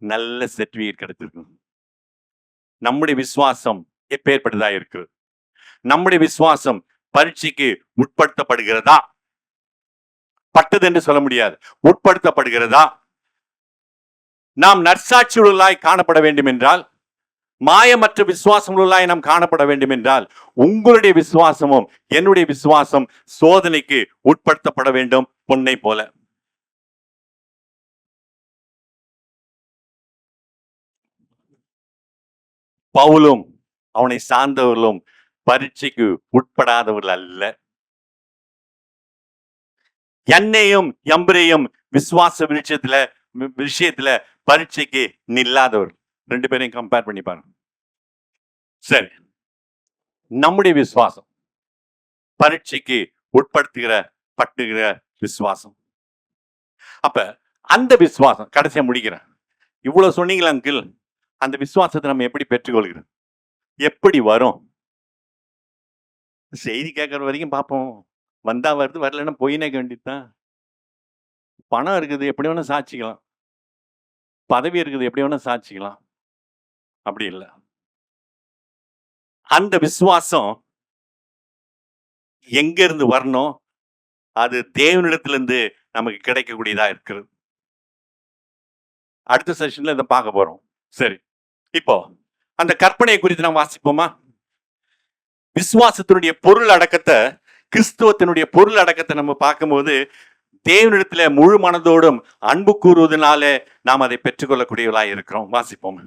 நல்ல சர்டிபிகேட் கிடைத்திருக்கும். நம்முடைய விசுவாசம் எப்பேற்பட்டதா இருக்கு? நம்முடைய விசுவாசம் பரீட்சைக்கு உட்படுத்தப்படுகிறதா? பட்டது என்று சொல்ல முடியாது, உட்படுத்தப்படுகிறதா? நாம் நற்சாட்சியுள்ளாய் காணப்பட வேண்டும் என்றால், மாயமற்ற விசுவாசமுள்ளாய் நாம் காணப்பட வேண்டும் என்றால், உங்களுடைய விசுவாசமும் என்னுடைய விசுவாசம் சோதனைக்கு உட்படுத்தப்பட வேண்டும். பொன்னை போல பவுலும் அவனை சார்ந்தவர்களும் பரீட்சைக்கு உட்படாதவர்கள் அல்ல. என்னையும் எம்பரையும் விசுவாச விஷயத்துல பரீட்சைக்கு நில்லாதவர்கள். ரெண்டு பேரையும் கம்பேர் பண்ணி பாருங்க. சரி, நம்முடைய விசுவாசம் பரீட்சைக்கு பட்டுகிற விசுவாசம். அப்ப அந்த விசுவாசம், கடைசியா முடிக்கிறேன். இவ்வளவு சொன்னீங்களா அங்கிள்? அந்த விசுவாசத்தை நம்ம எப்படி பெற்றுக்கொள்கிறோம்? எப்படி வரும்? செய்தி கேட்கற வரைக்கும் பார்ப்போம். வந்தா வருது, வரலன்னா போயினே வேண்டியதுதான். பணம் இருக்குது, எப்படி வேணா சாட்சிக்கலாம். பதவி இருக்குது, எப்படி வேணா சாட்சிக்கலாம். அப்படி இல்லை. அந்த விசுவாசம் எங்க இருந்து வரணும்? அது தேவனிடத்திலிருந்து நமக்கு கிடைக்கக்கூடியதா இருக்கிறது. அடுத்த செஷன்ல இதை பார்க்க போறோம். சரி, இப்போ அந்த கற்பனை குறித்து நாம் வாசிப்போமா? விசுவாசத்தினுடைய பொருள் அடக்கத்தை, கிறிஸ்துவத்தினுடைய பொருள் அடக்கத்தை நம்ம பார்க்கும்போது, தேவனிடத்துல முழு மனதோடும் அன்பு கூறுவதனால நாம் அதை பெற்றுக்கொள்ளக்கூடியவர்களாக இருக்கிறோம். வாசிப்போம்.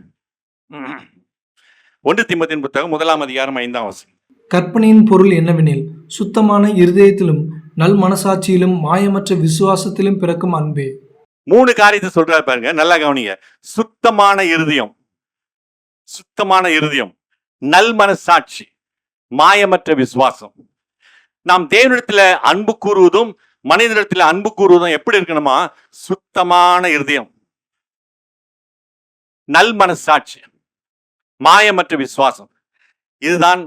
1 தீமோத்தேயுவின் புத்தகம் 1ஆம் அதிகாரம் 5ஆம் வசனம். கற்பனையின் பொருள் என்னவெனில், சுத்தமான இருதயத்திலும் நல் மனசாட்சியிலும் மாயமற்ற விசுவாசத்திலும் பிறக்கும் அன்பே. 3 காரியத்தை சொல்றாரு பாருங்க, நல்லா கவனிங்க. சுத்தமான இருதயம், சுத்தமான இருதயம், நல் மனசாட்சி, மாயமற்ற விசுவாசம். நாம் தேவனிடத்துல அன்பு கூறுவதும் மனிதனிடத்துல அன்பு கூறுவதும் எப்படி இருக்கணுமா? சுத்தமான இருதயம், நல் மனசாட்சி, மாயமற்ற விசுவாசம். இதுதான்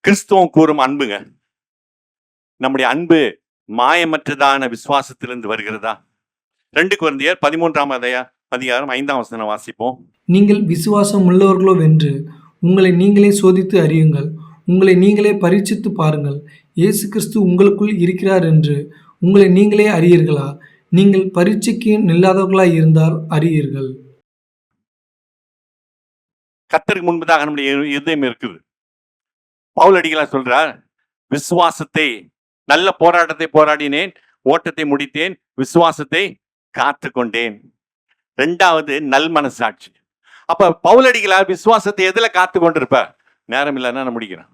கிறிஸ்துவம் கூறும் அன்புங்க. நம்முடைய அன்பு மாயமற்றதான விசுவாசத்திலிருந்து வருகிறதா? 2 கொரிந்தியர் 13ஆம் அதிகாரம் 5ஆம் வசனம் வாசிப்போம். நீங்கள் விசுவாசம் உள்ளவர்களோ வென்று உங்களை நீங்களே சோதித்து அறியுங்கள், உங்களை நீங்களே பரீட்சித்து பாருங்கள், இயேசு கிறிஸ்து உங்களுக்குள் இருக்கிறார் என்று உங்களை நீங்களே அறியீர்களா? நீங்கள் பரீட்சைக்கு நில்லாதவர்களாய் இருந்தால் அறியீர்கள். கர்த்தருக்கு முன்பதாக நம்முடைய இதயம் இருக்குது. பவுலடிகளார் சொல்றார், விசுவாசத்தை, நல்ல போராட்டத்தை போராடினேன், ஓட்டத்தை முடித்தேன், விசுவாசத்தை காத்து கொண்டேன். 2வது நல் மனசாட்சி. அப்ப பவுலடிகளார் விசுவாசத்தை எதுல காத்து கொண்டிருப்பார்? நேரம் இல்லைன்னா நான் முடிக்கிறேன்.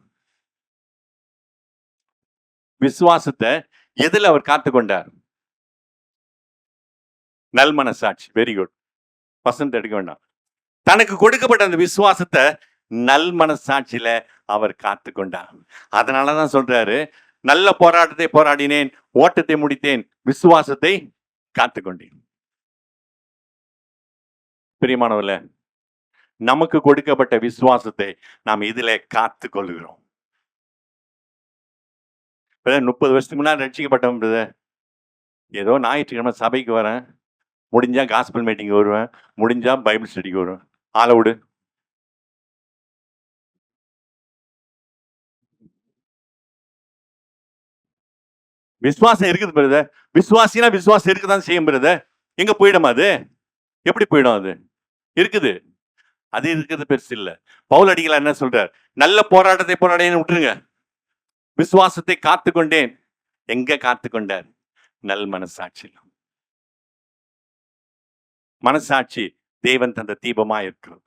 விசுவாசத்தை எதுல அவர் காத்து கொண்டார்? நல் மனசாட்சி. வெரி குட், வசனத்தை எடுக்க வேண்டாம். தனக்கு கொடுக்கப்பட்ட அந்த விசுவாசத்தை நல் மனசாட்சியில அவர் காத்து கொண்டார். அதனாலதான் சொல்றாரு, நல்ல போராட்டத்தை போராடினேன், ஓட்டத்தை முடித்தேன், விசுவாசத்தை காத்து கொண்டேன். பிரியமானவர்களே, நமக்கு கொடுக்கப்பட்ட விசுவாசத்தை நாம் இதிலே காத்து கொள்கிறோம். 30 வருஷத்துக்கு முன்னாடி ரட்சிக்கப்பட்டவன் பிரதர். ஏதோ ஞாயிற்றுக்கிழமை சபைக்கு வரேன், முடிஞ்சா காஸ்பல் மீட்டிங் வருவேன், முடிஞ்சா பைபிள் ஸ்டடிக்கு வருவேன். ஆளை விடு. விசுவாசம் இருக்குது பிரதர். விசுவாசினா விசுவாசம் இருக்குதான் செய்யும் பிரதர். எங்க போயிடும் அது? எப்படி போயிடும் அது? இருக்குது. அது இருக்கிறது பெருசு இல்ல. பவுல் அடிகளார் என்ன சொல்றார்? நல்ல போராட்டத்தை போராடினு விட்டுருங்க. விசுவாசத்தை காத்து கொண்டேன். எங்க காத்து கொண்டார்? நல் மனசாட்சி. மனசாட்சி தேவன் தந்த தீபமா இருக்கிறது.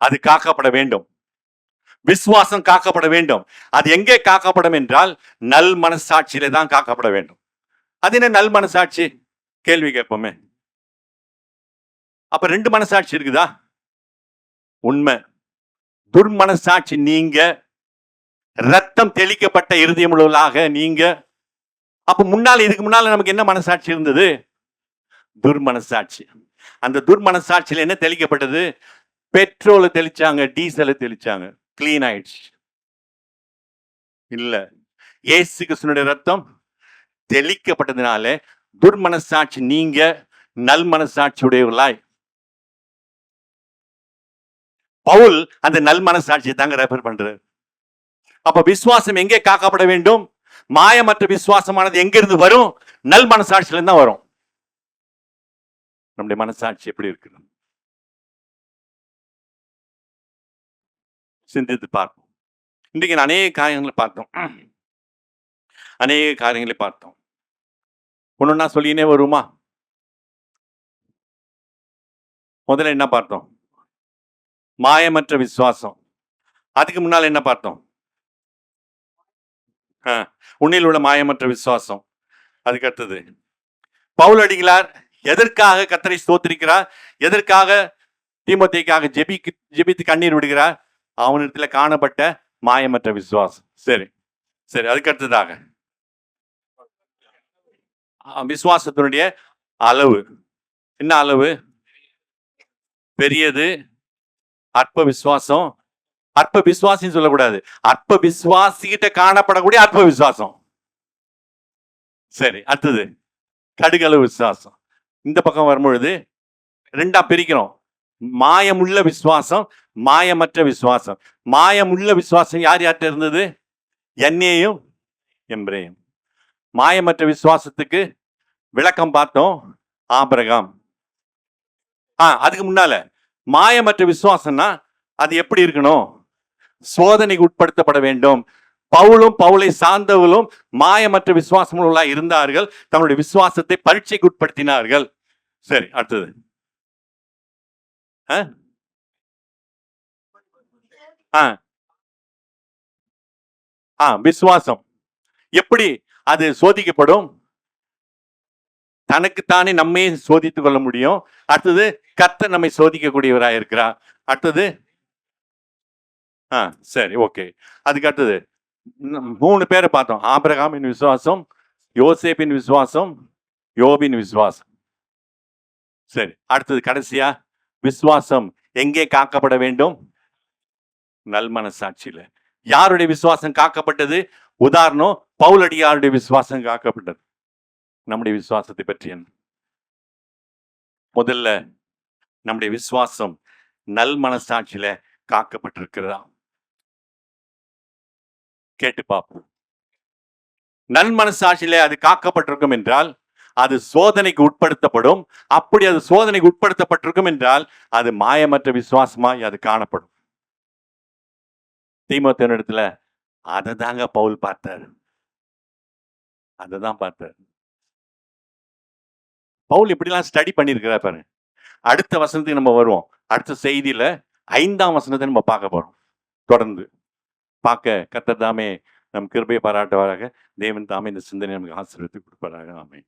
அது காக்கப்பட வேண்டும். விசுவாசம் காக்கப்பட வேண்டும். அது எங்கே காக்கப்படும் என்றால் நல் மனசாட்சியிலே தான் காக்கப்பட வேண்டும். அது என்ன நல் மனசாட்சி? கேள்வி கேட்போமே. அப்ப 2 மனசாட்சி இருக்குதா? உண்மை. துர்மனசாட்சி நீங்க, ரத்தம் தெளிக்கப்பட்ட இருதயம் உள்ளவர்களாக நீங்க. அப்ப இதுக்கு முன்னால நமக்கு என்ன மனசாட்சி இருந்தது? துர்மனசாட்சி. அந்த துர்மனசாட்சியில என்ன தெளிக்கப்பட்டது? பெட்ரோலை தெளிச்சாங்க, டீசலை தெளிச்சாங்க, கிளீன் ஆயிடுச்சு. இல்ல, இயேசு கிறிஸ்துவினுடைய ரத்தம் தெளிக்கப்பட்டதுனால துர்மனசாட்சி நீங்க நல் மனசாட்சியுடையவர்களாய். பவுல் அந்த நல் மனசாட்சியை தாங்க ரெஃபர் பண்றாரு. அப்ப விசுவாசம் எங்கே காக்கப்பட வேண்டும்? மாயமற்ற விசுவாசமானது எங்கிருந்து வரும்? நல் மனசாட்சியில தான் வரும். நம்முடைய மனசாட்சி எப்படி இருக்கு? சிந்தித்து பார்ப்போம். இன்றைக்கு அநேக காரியங்களை பார்த்தோம். ஒன்னொன்னா சொல்லினே வருமா? முதல்ல என்ன பார்த்தோம்? மாயமற்ற விசுவாசம். அதுக்கு முன்னால் என்ன பார்த்தோம்? உன்னில் உள்ள மாயமற்ற விசுவாசம். அதுக்கு அடுத்தது பவுல் அடிகளார் எதற்காக கர்த்தரை ஸ்தோத்திரிக்கிறார்? எதற்காக தீமோத்தேயுக்காக ஜெபித்து கண்ணீர் விடுகிறார்? அவனிடத்துல காணப்பட்ட மாயமற்ற விசுவாசம். சரி, அதுக்கு அடுத்ததாக விசுவாசத்தினுடைய அளவு. என்ன அளவு? பெரியது. அற்ப விசுவாசம். அற்ப விசுவாசின்னு சொல்லக்கூடாது, அற்ப விசுவாசிகிட்ட காணப்படக்கூடிய அற்ப விசுவாசம். சரி, அடுத்தது கடுகளவு விசுவாசம். இந்த பக்கம் வரும்பொழுது 2ஆ பிரிக்கிறோம். மாயமுள்ள விசுவாசம், மாயமற்ற விசுவாசம். மாயமுள்ள விசுவாசம் யார்கிட்ட இருந்தது? எண்ணேயும் எம்பிரேயும். மாயமற்ற விசுவாசத்துக்கு விளக்கம் பார்த்தோம், ஆபிரகாம். அதுக்கு முன்னால மாயமற்ற விசுவாசம்னா அது எப்படி இருக்கணும்? சோதனைக்கு உட்படுத்தப்பட வேண்டும். பவுலும் பவுலை சார்ந்தவர்களும் மாயமற்ற விசுவாசம் இருந்தார்கள். தங்களுடைய விசுவாசத்தை பரீட்சைக்கு உட்படுத்தினார்கள். சரி, அடுத்தது விசுவாசம் எப்படி அது சோதிக்கப்படும்? தனக்குத்தானே நம்மை சோதித்துக் கொள்ள முடியும். அடுத்தது கர்த்தர் நம்மை சோதிக்கக்கூடியவராக இருக்கிறார். அடுத்தது சரி, ஓகே. அதுக்கு அடுத்தது 3 பேரை பார்த்தோம். ஆபிரகாமின் விசுவாசம், யோசேப்பின் விசுவாசம், யோபின் விசுவாசம். சரி, அடுத்தது கடைசியா விசுவாசம் எங்கே காக்கப்பட வேண்டும்? நல் மனசாட்சியில. யாருடைய விசுவாசம் காக்கப்பட்டது? உதாரணம், பவுலடியாருடைய விசுவாசம் காக்கப்பட்டது. நம்முடைய விசுவாசத்தை பற்றி என்ன? முதல்ல நம்முடைய விசுவாசம் நல் மனசாட்சியில காக்கப்பட்டிருக்கிறதா? கேட்டு பார்ப்போம். நல் மனசாட்சியில அது காக்கப்பட்டிருக்கும் என்றால் அது சோதனைக்கு உட்படுத்தப்படும். அப்படி அது சோதனைக்கு உட்படுத்தப்பட்டிருக்கும் என்றால் அது மாயமற்ற விசுவாசமாய் அது காணப்படும். தீமோத்தேயுவிடத்துல அதை தாங்க பவுல் பார்த்தார். அதான் பார்த்தார். பவுல் இப்படிலாம் ஸ்டடி பண்ணியிருக்கிறார் பாருங்க. அடுத்த வசனத்துக்கு நம்ம வருவோம். அடுத்த செய்தியில 5ஆம் வசனத்தை நம்ம பார்க்க போறோம். தொடர்ந்து பார்க்க கர்த்தர் தாமே நம் கிருபையை பாராட்டுவாராக. தேவன் தாமே இந்த சிந்தனை நமக்கு ஆசீர்வதித்து கொடுப்பாராக. ஆமென்.